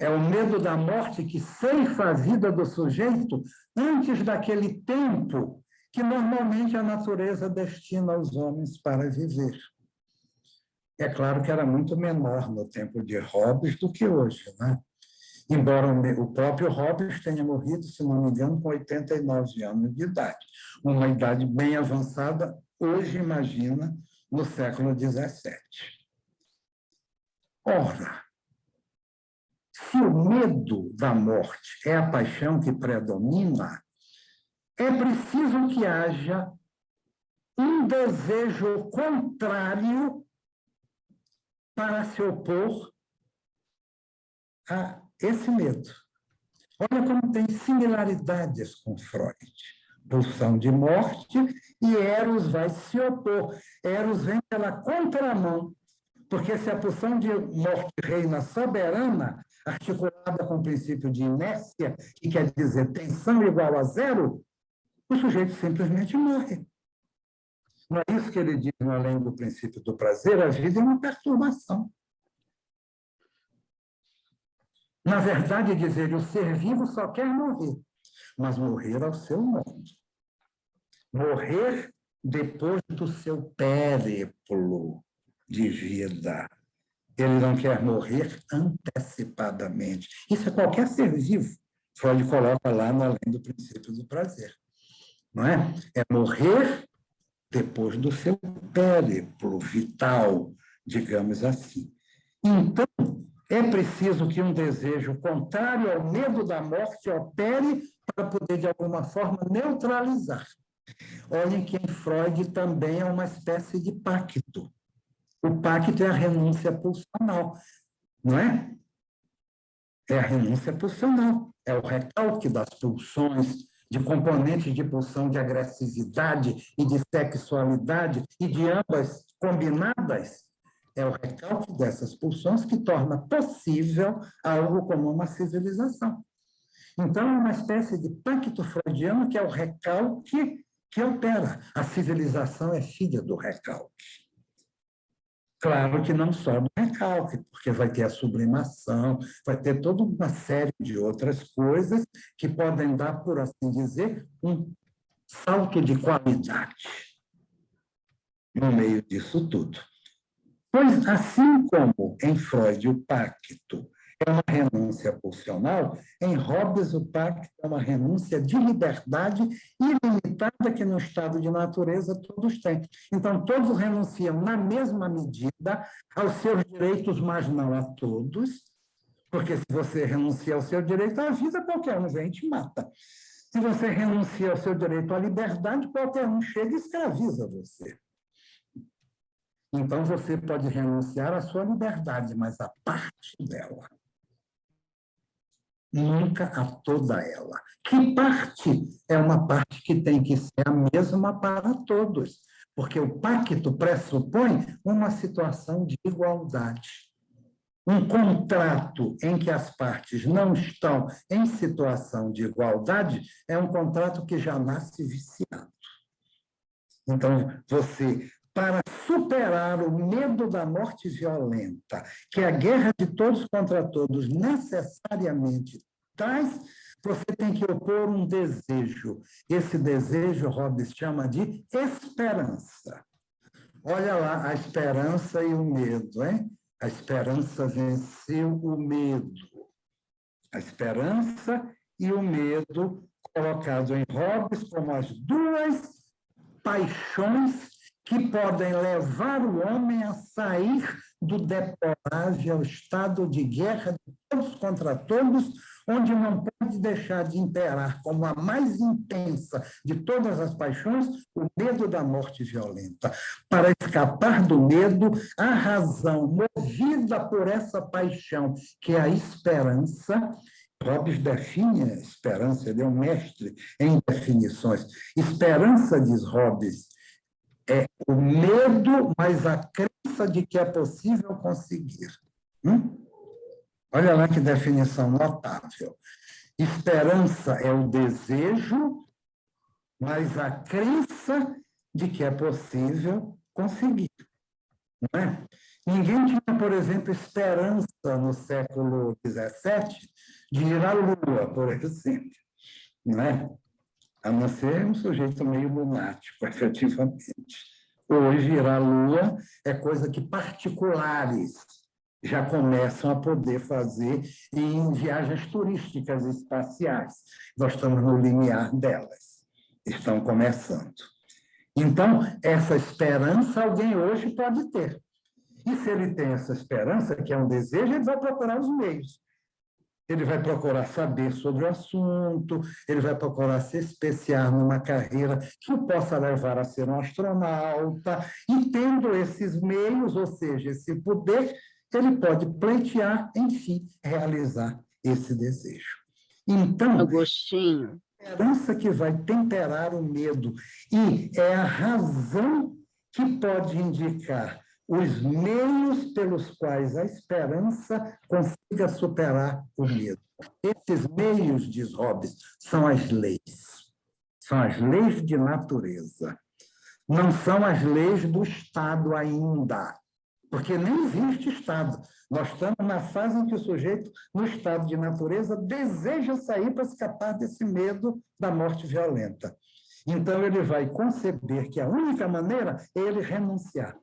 É o medo da morte que ceifa a vida do sujeito antes daquele tempo que normalmente a natureza destina aos homens para viver. É claro que era muito menor no tempo de Hobbes do que hoje, né? Embora o próprio Hobbes tenha morrido, se não me engano, com 89 anos de idade. Uma idade bem avançada, hoje, imagina, no século XVII. Ora, se o medo da morte é a paixão que predomina, é preciso que haja um desejo contrário para se opor a esse medo. Olha como tem similaridades com Freud. Pulsão de morte e Eros vai se opor. Eros vem pela contramão, porque se a pulsão de morte reina soberana, articulada com o princípio de inércia, que quer dizer tensão igual a zero, o sujeito simplesmente morre. Não é isso que ele diz no Além do Princípio do Prazer? A vida é uma perturbação. Na verdade, diz ele, o ser vivo só quer morrer, mas morrer ao seu modo. Morrer depois do seu périplo de vida. Ele não quer morrer antecipadamente. Isso é qualquer ser vivo. Freud coloca lá no Além do Princípio do Prazer. Não é? É morrer depois do seu périplo vital, digamos assim. Então, é preciso que um desejo contrário ao medo da morte opere para poder, de alguma forma, neutralizar. Olhem que em Freud também é uma espécie de pacto. O pacto é a renúncia pulsional, não é? É a renúncia pulsional, é o recalque das pulsões, de componentes de pulsão de agressividade e de sexualidade, e de ambas combinadas. É o recalque dessas pulsões que torna possível algo como uma civilização. Então, é uma espécie de pacto freudiano que é o recalque que opera. A civilização é filha do recalque. Claro que não só do recalque, porque vai ter a sublimação, vai ter toda uma série de outras coisas que podem dar, por assim dizer, um salto de qualidade no meio disso tudo. Pois, assim como em Freud o pacto é uma renúncia pulsional, em Hobbes o pacto é uma renúncia de liberdade ilimitada que no estado de natureza todos têm. Então, todos renunciam na mesma medida aos seus direitos, mas não a todos, porque se você renuncia ao seu direito à vida, qualquer um vem e te mata. Se você renuncia ao seu direito à liberdade, qualquer um chega e escraviza você. Então, você pode renunciar à sua liberdade, mas a parte dela. Nunca a toda ela. Que parte? É uma parte que tem que ser a mesma para todos, porque o pacto pressupõe uma situação de igualdade. Um contrato em que as partes não estão em situação de igualdade é um contrato que já nasce viciado. Então, você, para superar o medo da morte violenta, que a guerra de todos contra todos necessariamente traz, você tem que opor um desejo. Esse desejo, Hobbes chama de esperança. Olha lá, a esperança e o medo, hein? A esperança venceu o medo. A esperança e o medo, colocado em Hobbes como as duas paixões que podem levar o homem a sair do deplorável estado de guerra de todos contra todos, onde não pode deixar de imperar como a mais intensa de todas as paixões o medo da morte violenta. Para escapar do medo, a razão movida por essa paixão, que é a esperança. Hobbes define a esperança, ele é um mestre em definições. Esperança, diz Hobbes, é o medo, mas a crença de que é possível conseguir. Olha lá que definição notável. Esperança é o desejo, mas a crença de que é possível conseguir. Não é? Ninguém tinha, por exemplo, esperança no século XVII de ir à Lua, por exemplo. Não é? A não ser um sujeito meio lunático, efetivamente. Hoje, ir à Lua é coisa que particulares já começam a poder fazer em viagens turísticas espaciais. Nós estamos no limiar delas. Estão começando. Então, essa esperança alguém hoje pode ter. E se ele tem essa esperança, que é um desejo, ele vai procurar os meios. Ele vai procurar saber sobre o assunto, ele vai procurar se especiar numa carreira que o possa levar a ser um astronauta, e tendo esses meios, ou seja, esse poder, ele pode pleitear, enfim, realizar esse desejo. Então, Agostinho, a esperança que vai temperar o medo, e é a razão que pode indicar os meios pelos quais a esperança consiga superar o medo. Esses meios, diz Hobbes, são as leis. São as leis de natureza. Não são as leis do Estado ainda, porque nem existe Estado. Nós estamos na fase em que o sujeito, no estado de natureza, deseja sair para escapar desse medo da morte violenta. Então, ele vai conceber que a única maneira é ele renunciar,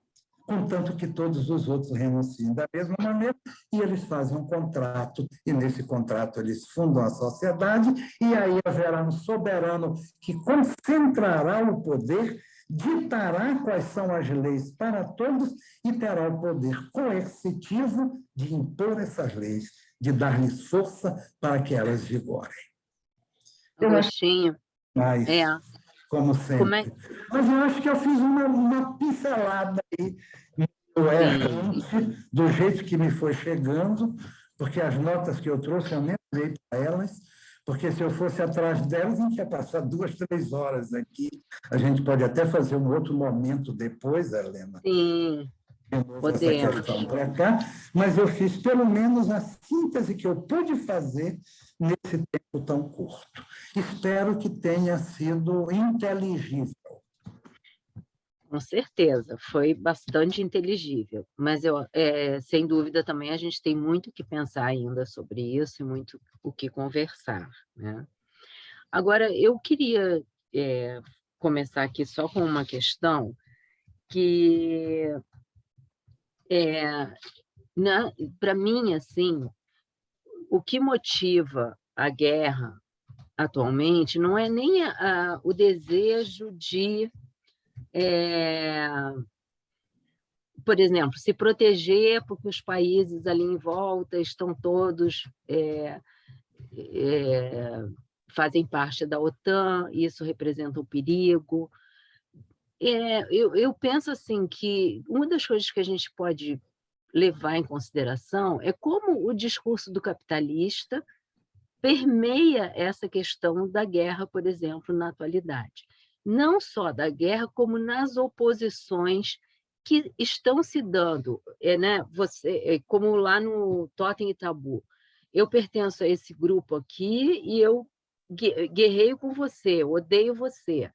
contanto que todos os outros renunciem da mesma maneira, e eles fazem um contrato, e nesse contrato eles fundam a sociedade, e aí haverá um soberano que concentrará o poder, ditará quais são as leis para todos e terá o poder coercitivo de impor essas leis, de dar-lhes força para que elas vigorem. Agostinho, Mas, como como é... sempre. Mas eu acho que eu fiz uma pincelada aí, do errante, do jeito que me foi chegando, porque as notas que eu trouxe eu nem olhei para elas, porque se eu fosse atrás delas, a gente ia passar 2, 3 horas aqui. A gente pode até fazer um outro momento depois, Helena, Sim, de novo essa podemos. questão para cá, mas eu fiz pelo menos a síntese que eu pude fazer nesse tempo tão curto. Espero que tenha sido inteligível. Com certeza, foi bastante inteligível, mas sem dúvida também a gente tem muito que pensar ainda sobre isso e muito o que conversar, né? Agora, eu queria começar aqui só com uma questão que, para mim, assim, o que motiva a guerra atualmente não é nem o desejo de, por exemplo, se proteger porque os países ali em volta estão todos fazem parte da OTAN, isso representa um perigo. Eu penso assim que uma das coisas que a gente pode levar em consideração é como o discurso do capitalista permeia essa questão da guerra, por exemplo, na atualidade. Não só da guerra, como nas oposições que estão se dando, né? Como lá no Totem e Tabu. Eu pertenço a esse grupo aqui e eu guerreio com você, odeio você.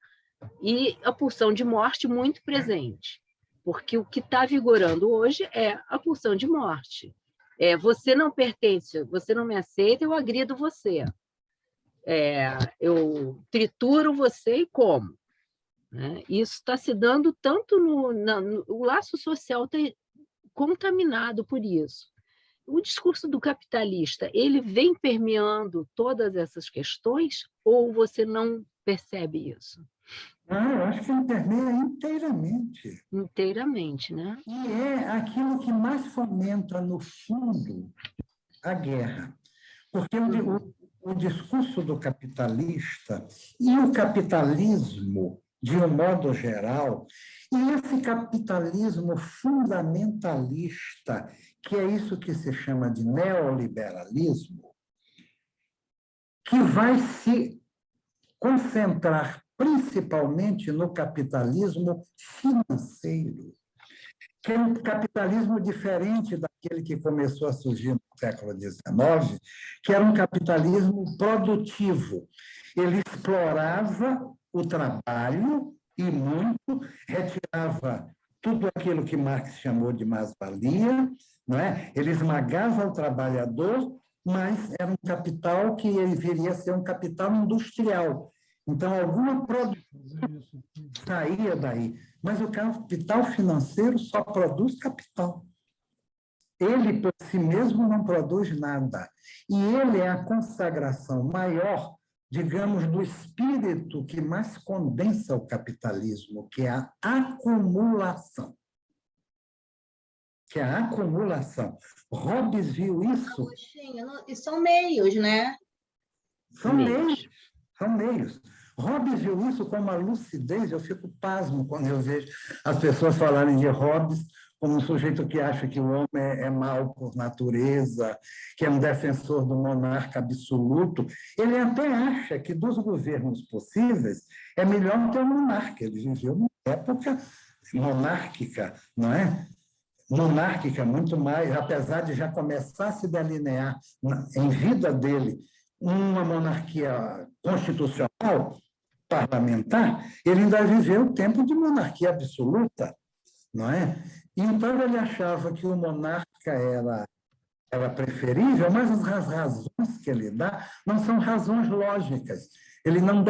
E a pulsão de morte muito presente, porque o que está vigorando hoje é a pulsão de morte. Você não pertence, você não me aceita, eu agrido você. Eu trituro você e como. Né? Isso está se dando tanto o laço social está contaminado por isso. O discurso do capitalista, ele vem permeando todas essas questões ou você não percebe isso? Eu acho que ele permeia inteiramente. Inteiramente, né? E é aquilo que mais fomenta, no fundo, a guerra. Porque o discurso do capitalista e o capitalismo, de um modo geral, e esse capitalismo fundamentalista, que é isso que se chama de neoliberalismo, que vai se concentrar principalmente no capitalismo financeiro, que é um capitalismo diferente daquele que começou a surgir no século XIX, que era um capitalismo produtivo. Ele explorava o trabalho e muito, retirava tudo aquilo que Marx chamou de mais-valia, não é? Ele esmagava o trabalhador, mas era um capital que ele viria a ser um capital industrial. Então, alguma produção saía daí. Mas o capital financeiro só produz capital. Ele, por si mesmo, não produz nada. E ele é a consagração maior, digamos, do espírito que mais condensa o capitalismo, que é a acumulação. Que é a acumulação. Hobbes viu isso. E são meios, né? São meios. São meios. Hobbes viu isso com uma lucidez, eu fico pasmo quando eu vejo as pessoas falarem de Hobbes como um sujeito que acha que o homem é mau por natureza, que é um defensor do monarca absoluto. Ele até acha que dos governos possíveis é melhor ter um monarca. Ele viveu numa época monárquica, não é? Monárquica muito mais, apesar de já começar a se delinear em vida dele uma monarquia constitucional, parlamentar, ele ainda viveu o tempo de monarquia absoluta, não é? Então, ele achava que o monarca era preferível, mas as razões que ele dá não são razões lógicas. Ele não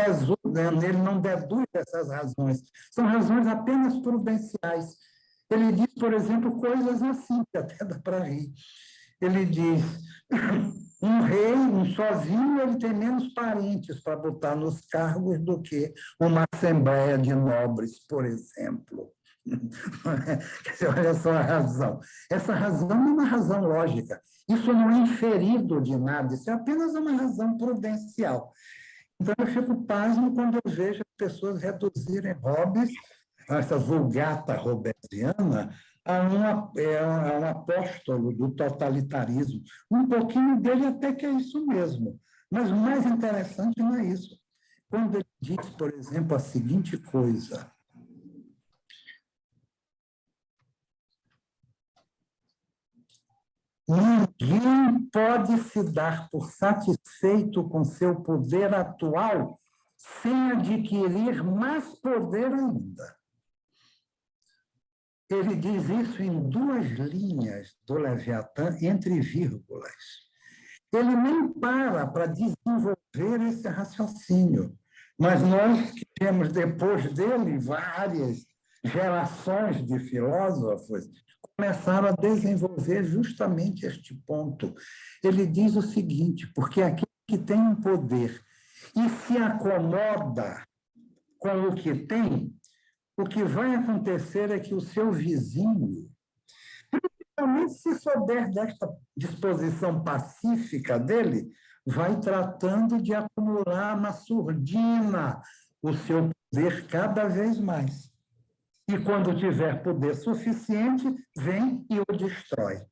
deduz essas razões, são razões apenas prudenciais. Ele diz, por exemplo, coisas assim, que até dá para rir. Ele diz: um rei, um sozinho, ele tem menos parentes para botar nos cargos do que uma assembleia de nobres, por exemplo. Olha só a razão. Essa razão não é uma razão lógica. Isso não é inferido de nada, isso é apenas uma razão prudencial. Então, eu fico pasmo quando eu vejo as pessoas reduzirem Hobbes, essa vulgata hobbesiana, a um apóstolo do totalitarismo. Um pouquinho dele até que é isso mesmo. Mas o mais interessante não é isso. Quando ele diz, por exemplo, a seguinte coisa: ninguém pode se dar por satisfeito com seu poder atual sem adquirir mais poder ainda. Ele diz isso em 2 linhas do Leviatã, entre vírgulas. Ele nem para desenvolver esse raciocínio, mas nós que temos depois dele várias gerações de filósofos começaram a desenvolver justamente este ponto. Ele diz o seguinte: porque aquele que tem um poder e se acomoda com o que tem, o que vai acontecer é que o seu vizinho, principalmente se souber desta disposição pacífica dele, vai tratando de acumular na surdina o seu poder cada vez mais. E quando tiver poder suficiente, vem e o destrói.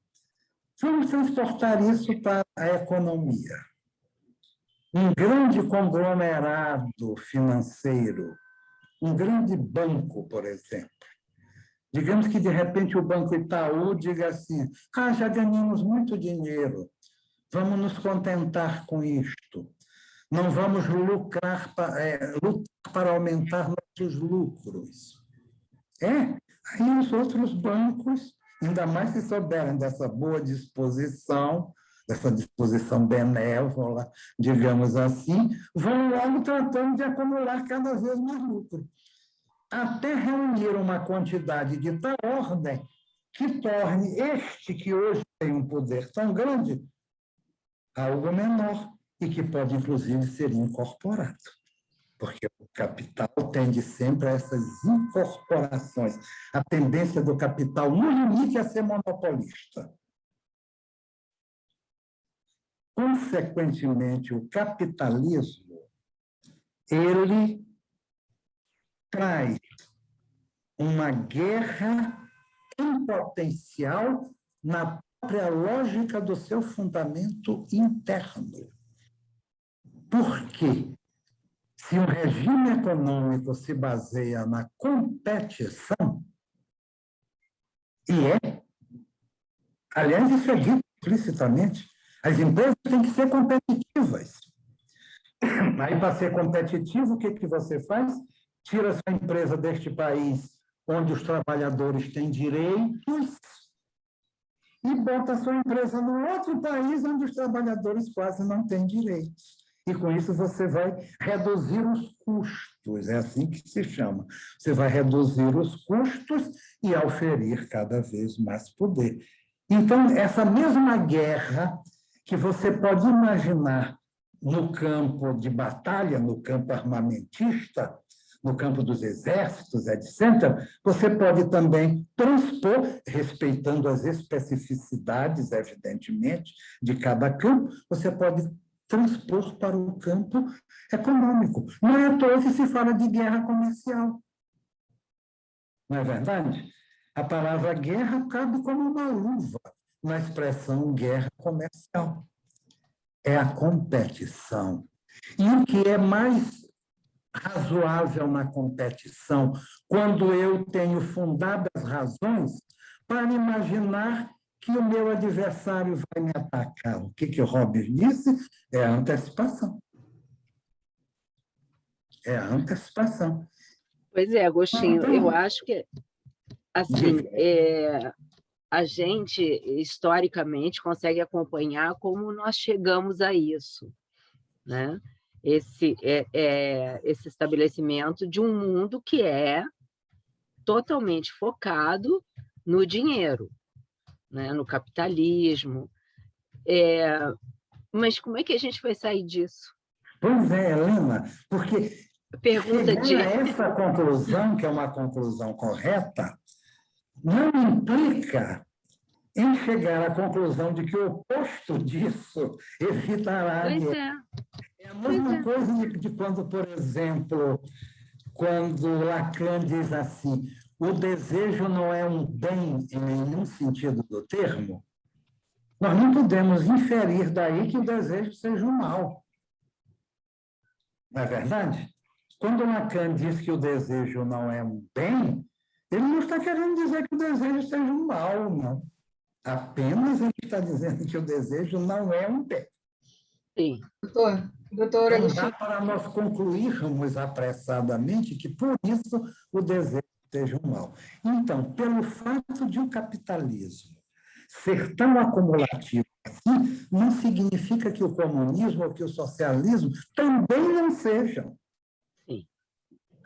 Vamos transportar isso para a economia. Um grande conglomerado financeiro, um grande banco, por exemplo. Digamos que, de repente, o Banco Itaú diga assim: já ganhamos muito dinheiro, vamos nos contentar com isto, não vamos lutar para aumentar nossos lucros. Aí os outros bancos, ainda mais se souberem dessa boa disposição, dessa disposição benévola, digamos assim, vão logo tratando de acumular cada vez mais lucro, até reunir uma quantidade de tal ordem que torne este que hoje tem um poder tão grande algo menor e que pode, inclusive, ser incorporado. Porque o capital tende sempre a essas incorporações. A tendência do capital, no limite, é ser monopolista. Consequentemente, o capitalismo, ele traz uma guerra em potencial na própria lógica do seu fundamento interno. Por quê? Se um regime econômico se baseia na competição, aliás, isso é dito explicitamente, as empresas têm que ser competitivas. Aí, para ser competitivo, o que você faz? Tira sua empresa deste país, onde os trabalhadores têm direitos, e bota sua empresa no outro país, onde os trabalhadores quase não têm direitos. E, com isso, você vai reduzir os custos, é assim que se chama. Você vai reduzir os custos e auferir cada vez mais poder. Então, essa mesma guerra que você pode imaginar no campo de batalha, no campo armamentista, no campo dos exércitos, etc., você pode também transpor, respeitando as especificidades, evidentemente, de cada campo, você pode transpor para o campo econômico. Não é à toa que se fala de guerra comercial. Não é verdade? A palavra guerra cabe como uma luva na expressão guerra comercial. É a competição. E o que é mais razoável na competição, quando eu tenho fundadas razões para imaginar que o meu adversário vai me atacar? O que o Hobbes disse? É a antecipação. É a antecipação. Pois é, Agostinho, eu acho que, assim, a gente, historicamente, consegue acompanhar como nós chegamos a isso, né? Esse estabelecimento de um mundo que é totalmente focado no dinheiro, né? No capitalismo. Mas como é que a gente vai sair disso? Pois é, Helena, porque Pergunta chegar a essa conclusão, que é uma conclusão correta, não implica em chegar à conclusão de que o oposto disso evitará a guerra. É a mesma coisa de quando, por exemplo, quando Lacan diz assim: o desejo não é um bem em nenhum sentido do termo, nós não podemos inferir daí que o desejo seja um mal. Não é verdade? Quando Lacan diz que o desejo não é um bem, ele não está querendo dizer que o desejo seja um mal, não. Apenas ele está dizendo que o desejo não é um bem. Sim. Doutor Não Agostinho. dá para nós concluirmos apressadamente que, por isso, o desejo seja um mal. Então, pelo fato de o capitalismo ser tão acumulativo assim, não significa que o comunismo ou que o socialismo também não sejam. Sim.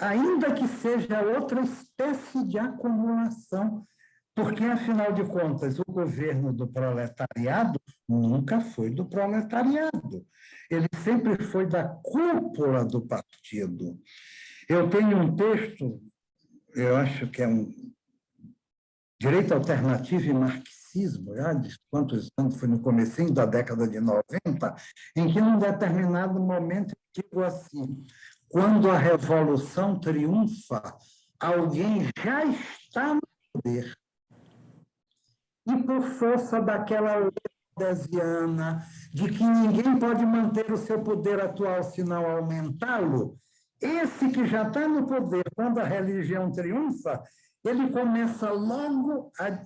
Ainda que seja outra espécie de acumulação, porque, afinal de contas, o governo do proletariado nunca foi do proletariado. Ele sempre foi da cúpula do partido. Eu tenho um texto, eu acho que é um Direito Alternativo e Marxismo, já de quantos anos, foi no comecinho da década de 90, em que, num determinado momento, eu digo assim: quando a revolução triunfa, alguém já está no poder. E por força daquela lei cartesiana de que ninguém pode manter o seu poder atual se não aumentá-lo, esse que já está no poder, quando a religião triunfa, ele começa logo a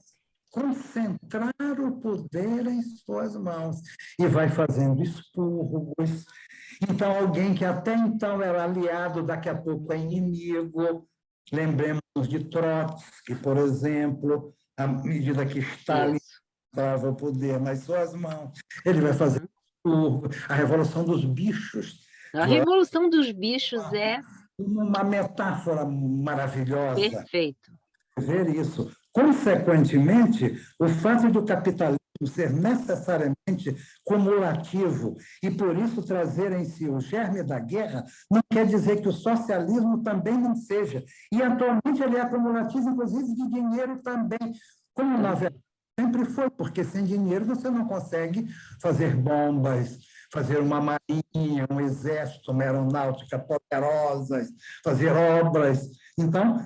concentrar o poder em suas mãos e vai fazendo expurgos. Então, alguém que até então era aliado, daqui a pouco é inimigo. Lembremos de Trotsky, por exemplo, à medida que Stalin trava o poder nas suas mãos, ele vai fazer a revolução dos bichos. A revolução dos bichos é uma metáfora maravilhosa. Perfeito. Ver isso. Consequentemente, o fato do capitalismo ser necessariamente cumulativo e, por isso, trazer em si o germe da guerra, não quer dizer que o socialismo também não seja. E, atualmente, ele é acumulativo, inclusive, de dinheiro também, como, na verdade, sempre foi, porque sem dinheiro você não consegue fazer bombas, fazer uma marinha, um exército, uma aeronáutica poderosas, fazer obras. Então,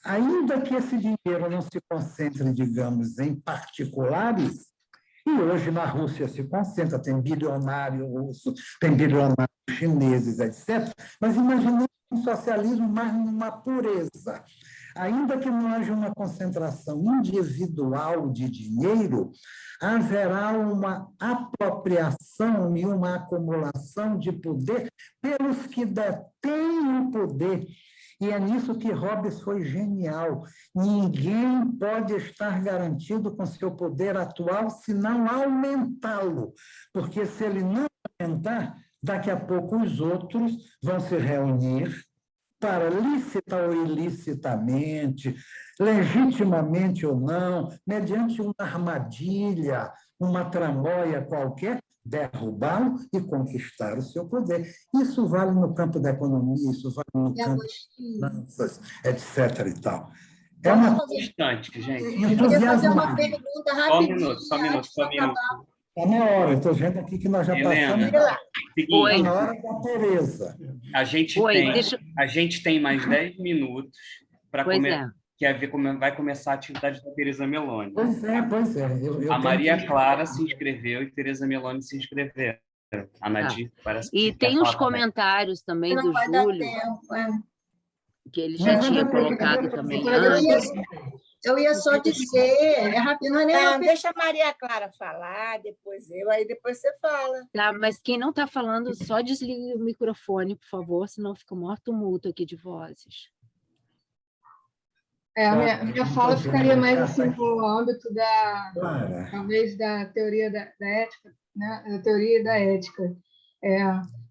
ainda que esse dinheiro não se concentre, digamos, em particulares, e hoje na Rússia se concentra, tem bilionário russo, tem bilionários chineses, etc., mas imaginemos um socialismo mais numa pureza. Ainda que não haja uma concentração individual de dinheiro, haverá uma apropriação e uma acumulação de poder pelos que detêm o poder. E é nisso que Hobbes foi genial. Ninguém pode estar garantido com seu poder atual se não aumentá-lo, porque se ele não aumentar, daqui a pouco os outros vão se reunir para, lícita ou ilicitamente, legitimamente ou não, mediante uma armadilha, uma tramóia qualquer, derrubá-lo e conquistar o seu poder. Isso vale no campo da economia, isso vale no campo das finanças, etc. e tal. É uma instante, gente. Eu queria fazer uma entusiasmante. pergunta rapidinho. Só um minuto. Está na hora, estou vendo aqui que nós já Helena, passamos. Oi. Está na hora da Tereza. A gente tem mais 10 minutos para quer ver como vai começar a atividade da Tereza Meloni. Pois é. A Maria Clara se inscreveu e Tereza Meloni se inscreveu. A Nadir parece que E tem os comentários também do Júlio, que ele já tinha colocado também antes. Eu ia só dizer, é rápido, não é nem deixa a Maria Clara falar, depois você fala. Tá, mas quem não está falando, só desligue o microfone, por favor, senão fica o maior tumulto aqui de vozes. A minha fala ficaria mais assim no âmbito talvez da teoria da ética, né? Da teoria da ética,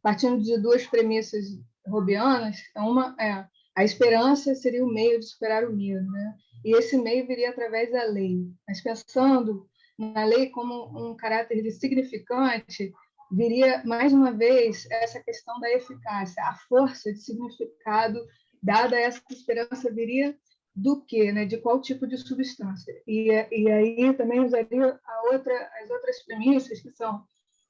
partindo de duas premissas hobbianas. Uma é a esperança seria o meio de superar o medo, né? E esse meio viria através da lei. Mas pensando na lei como um caráter de significante, viria mais uma vez essa questão da eficácia, a força de significado dada a essa esperança viria do quê, né? De qual tipo de substância. E aí também usaria as outras premissas, que são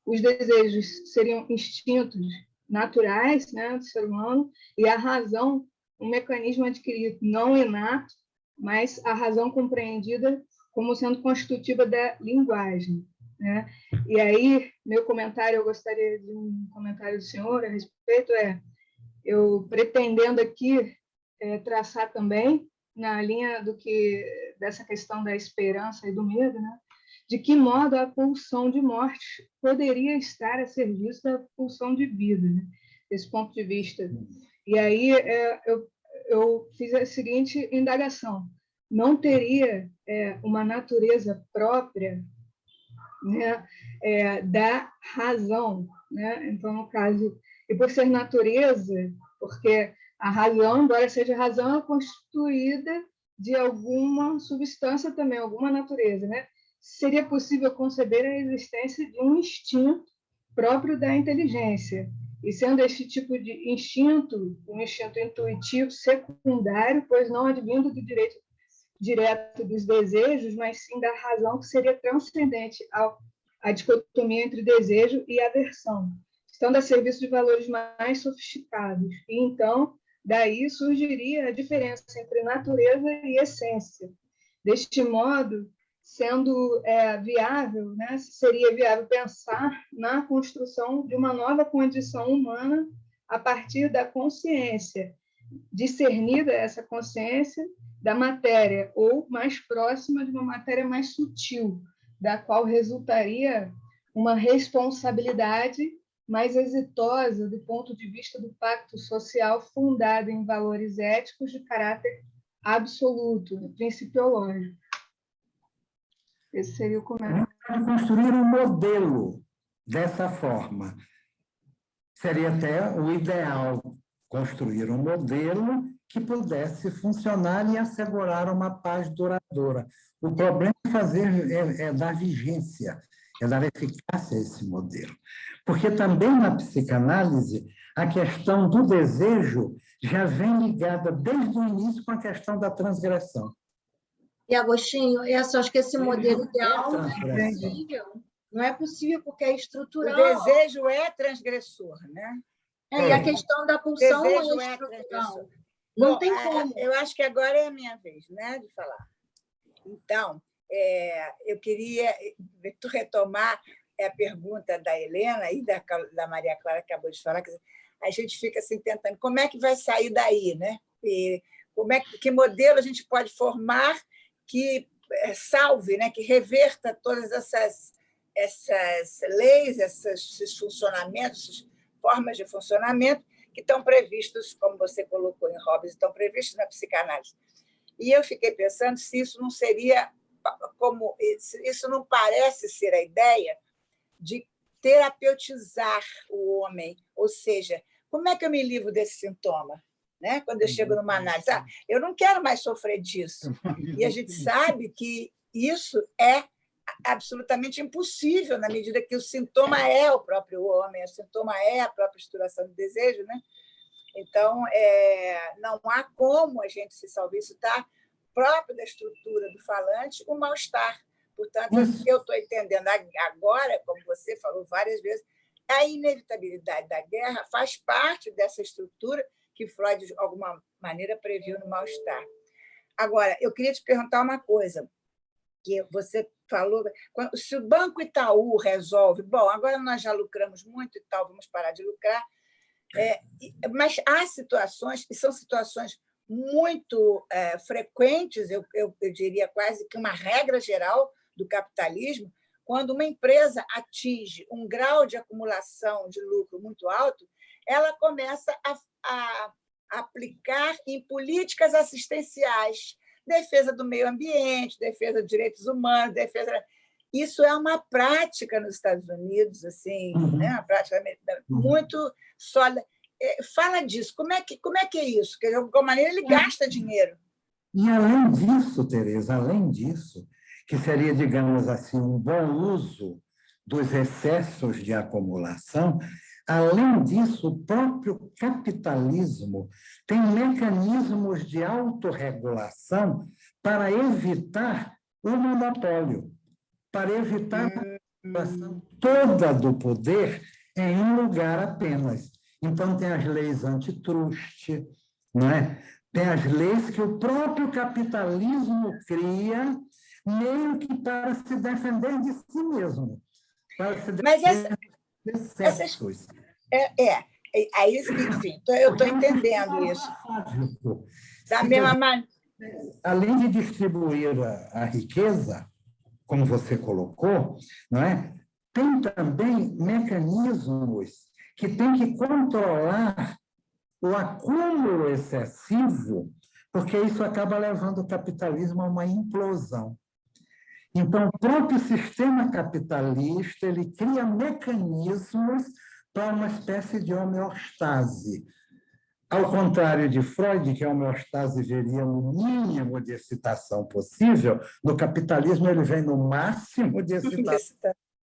os desejos seriam instintos naturais, né, do ser humano, e a razão, um mecanismo adquirido, não inato, mas a razão compreendida como sendo constitutiva da linguagem, né? E aí, meu comentário, eu gostaria de um comentário do senhor a respeito, eu pretendendo aqui traçar também, na linha dessa questão da esperança e do medo, né? De que modo a pulsão de morte poderia estar a serviço da pulsão de vida, né? Desse ponto de vista. E aí eu fiz a seguinte indagação: não teria uma natureza própria, né, da razão, né? Então, no caso, e por ser natureza, porque a razão, embora seja razão, é constituída de alguma substância também, alguma natureza, né? Seria possível conceber a existência de um instinto próprio da inteligência, e sendo este tipo de instinto, um instinto intuitivo secundário, pois não advindo do direto dos desejos, mas sim da razão, que seria transcendente à dicotomia entre desejo e aversão, estando a serviço de valores mais sofisticados. E então, daí surgiria a diferença entre natureza e essência. Deste modo, sendo viável, né, seria viável pensar na construção de uma nova condição humana a partir da consciência, discernida essa consciência da matéria, ou mais próxima de uma matéria mais sutil, da qual resultaria uma responsabilidade mais exitosa do ponto de vista do pacto social fundado em valores éticos de caráter absoluto, principiológico. Esse seria o comentário. Construir um modelo dessa forma. Seria até o ideal, construir um modelo que pudesse funcionar e assegurar uma paz duradoura. O problema é dar vigência, é dar eficácia a esse modelo. Porque também na psicanálise, a questão do desejo já vem ligada desde o início com a questão da transgressão. E, Agostinho, acho que esse modelo ideal não é possível. Não é possível porque é estrutural. O desejo é transgressor, né? E a questão da pulsão desejo é estrutural. Não tem como. Eu acho que agora é a minha vez, né, de falar. Então, eu queria retomar a pergunta da Helena e da Maria Clara, que acabou de falar, que a gente fica assim tentando, como é que vai sair daí, né? E que modelo a gente pode formar que salve, né, que reverta todas essas leis, esses funcionamentos, essas formas de funcionamento que estão previstos, como você colocou em Hobbes, estão previstos na psicanálise. E eu fiquei pensando se isso não seria como isso não parece ser a ideia de terapeutizar o homem, ou seja, como é que eu me livro desse sintoma? Né? Quando eu chego numa análise, eu não quero mais sofrer disso. E a gente sabe que isso é absolutamente impossível na medida que o sintoma é o próprio homem, o sintoma é a própria estruturação do desejo, né? Então, não há como a gente se salvar. Isso está próprio da estrutura do falante, o mal-estar. Portanto, eu estou entendendo agora, como você falou várias vezes, a inevitabilidade da guerra faz parte dessa estrutura que Freud, de alguma maneira, previu no mal-estar. Agora, eu queria te perguntar uma coisa, que você falou, se o Banco Itaú resolve, bom, agora nós já lucramos muito e tal, vamos parar de lucrar, mas há situações, e são situações muito frequentes, eu diria quase que uma regra geral do capitalismo, quando uma empresa atinge um grau de acumulação de lucro muito alto, ela começa a aplicar em políticas assistenciais, defesa do meio ambiente, defesa dos direitos humanos, Isso é uma prática nos Estados Unidos, assim, né? Uma prática muito sólida. Fala disso, como é que é isso? Porque, de alguma maneira, ele gasta dinheiro. E, além disso, Tereza, além disso, que seria, digamos assim, um bom uso dos excessos de acumulação, além disso, o próprio capitalismo tem mecanismos de autorregulação para evitar o monopólio, para evitar a acumulação toda do poder em um lugar apenas. Então, tem as leis antitruste, não é? Tem as leis que o próprio capitalismo cria, meio que para se defender de si mesmo, para se defender de excessos. Aí, enfim, eu estou entendendo isso. Da mesma maneira. Além de distribuir a riqueza, como você colocou, não é? Tem também mecanismos que têm que controlar o acúmulo excessivo, porque isso acaba levando o capitalismo a uma implosão. Então, o próprio sistema capitalista ele cria mecanismos para uma espécie de homeostase. Ao contrário de Freud, que a homeostase veria o mínimo de excitação possível, no capitalismo ele vem no máximo de excitação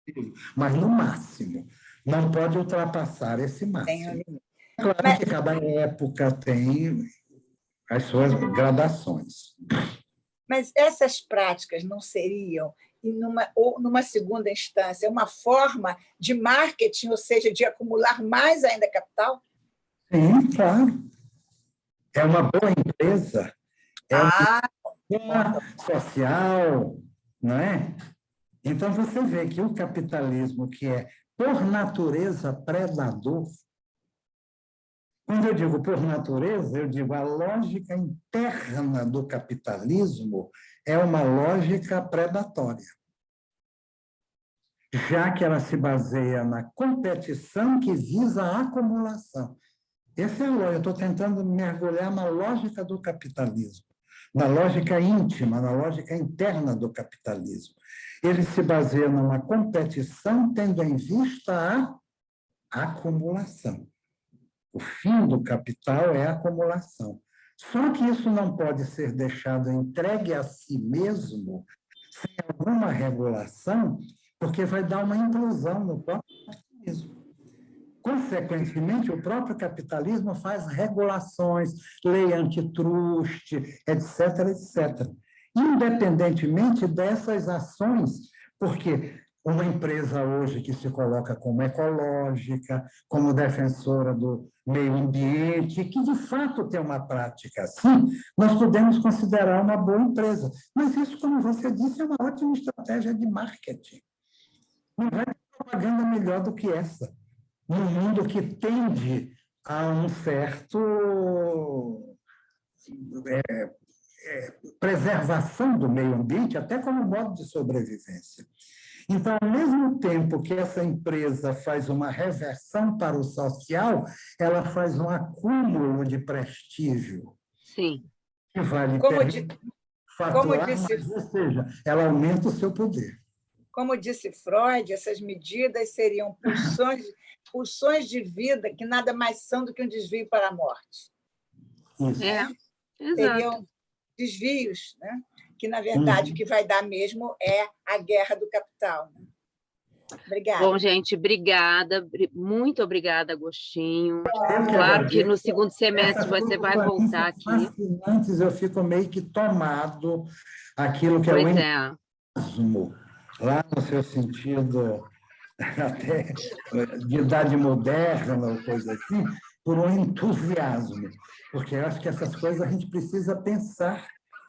possível, mas no máximo. Não pode ultrapassar esse máximo. Claro que cada época tem as suas gradações. Mas essas práticas não seriam, ou numa segunda instância, uma forma de marketing, ou seja, de acumular mais ainda capital? Sim, claro. É uma boa empresa, é uma boa social, não é? Então, você vê que o capitalismo, que é, por natureza, predador, quando eu digo por natureza, eu digo a lógica interna do capitalismo é uma lógica predatória, já que ela se baseia na competição que visa a acumulação. Essa é a lógica, eu estou tentando mergulhar na lógica do capitalismo, na lógica íntima, na lógica interna do capitalismo. Ele se baseia numa competição tendo em vista a acumulação. O fim do capital é a acumulação. Só que isso não pode ser deixado entregue a si mesmo, sem alguma regulação, porque vai dar uma implosão no próprio capitalismo. Consequentemente, o próprio capitalismo faz regulações, lei antitruste, etc., etc., independentemente dessas ações, porque uma empresa hoje que se coloca como ecológica, como defensora do meio ambiente, que de fato tem uma prática assim, nós podemos considerar uma boa empresa. Mas isso, como você disse, é uma ótima estratégia de marketing. Não vai ter propaganda melhor do que essa, num mundo que tende a um certo preservação do meio ambiente, até como modo de sobrevivência. Então, ao mesmo tempo que essa empresa faz uma reversão para o social, ela faz um acúmulo de prestígio. Sim. Que vai lhe permitir faturar, ou seja, ela aumenta o seu poder. Como disse Freud, essas medidas seriam pulsões de vida que nada mais são do que um desvio para a morte. Isso. Exato. Seriam desvios, né? Que, na verdade, o que vai dar mesmo é a guerra do capital. Obrigada. Bom, gente, obrigada. Muito obrigada, Agostinho. Claro que no segundo semestre você vai voltar aqui. Fascinantes, eu fico meio que tomado aquilo que é o entusiasmo, lá no seu sentido até de idade moderna ou coisa assim, por um entusiasmo, porque eu acho que essas coisas a gente precisa pensar.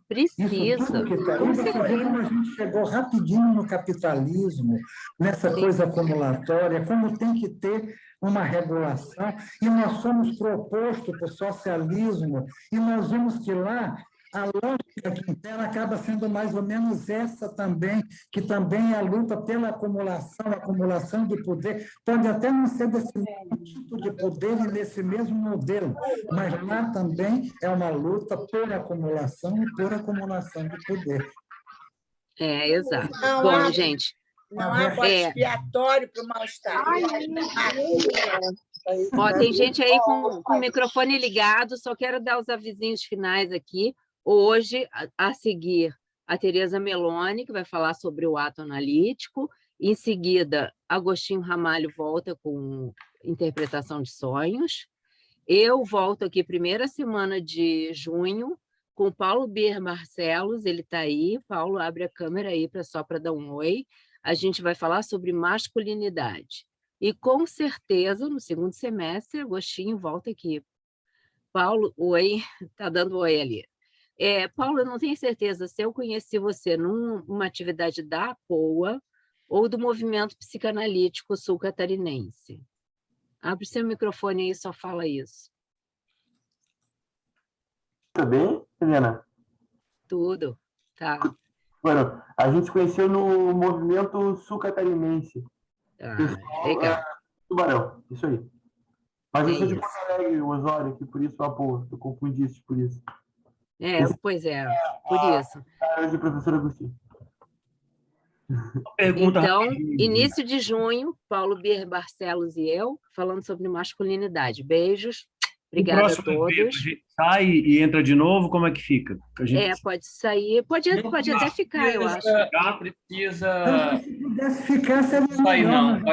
Precisa. Você vê como a gente chegou rapidinho no capitalismo, nessa coisa acumulatória, como tem que ter uma regulação, e nós somos propostos para o socialismo, e nós vimos que lá a lógica que impera acaba sendo mais ou menos essa também, que também é a luta pela acumulação de poder, pode até não ser desse mesmo tipo de poder e nesse mesmo modelo, mas lá também é uma luta por acumulação e por acumulação de poder. Exato. Bom, gente... Não há bode expiatório para o mal-estar. Tem gente aí com o microfone ligado, só quero dar os avisinhos finais aqui. Hoje, a seguir, a Tereza Meloni, que vai falar sobre o ato analítico. Em seguida, Agostinho Ramalho volta com interpretação de sonhos. Eu volto aqui primeira semana de junho com o Paulo Bier Barcelos, ele está aí. Paulo, abre a câmera aí só para dar um oi. A gente vai falar sobre masculinidade. E, com certeza, no segundo semestre, Agostinho volta aqui Paulo, oi, está dando oi ali. Paulo, eu não tenho certeza se eu conheci você numa atividade da ACOA ou do movimento psicanalítico sul-catarinense. Abre seu microfone aí e só fala isso. Tudo bem, Helena? Tudo, tá. Bueno, a gente conheceu no movimento sul-catarinense. Legal. Tubarão, isso aí. Mas eu sou de Porto Alegre, Osório, aqui, por isso, eu confundi isso por isso. Pois é, por isso. De professor Agostinho. Então, início de junho, Paulo Bier Barcelos e eu, falando sobre masculinidade. Beijos, obrigada a todos. A gente sai e entra de novo, como é que fica? Pode sair, pode até ficar, eu acho. Não precisa... Se pudesse ficar, seria Isso aí não.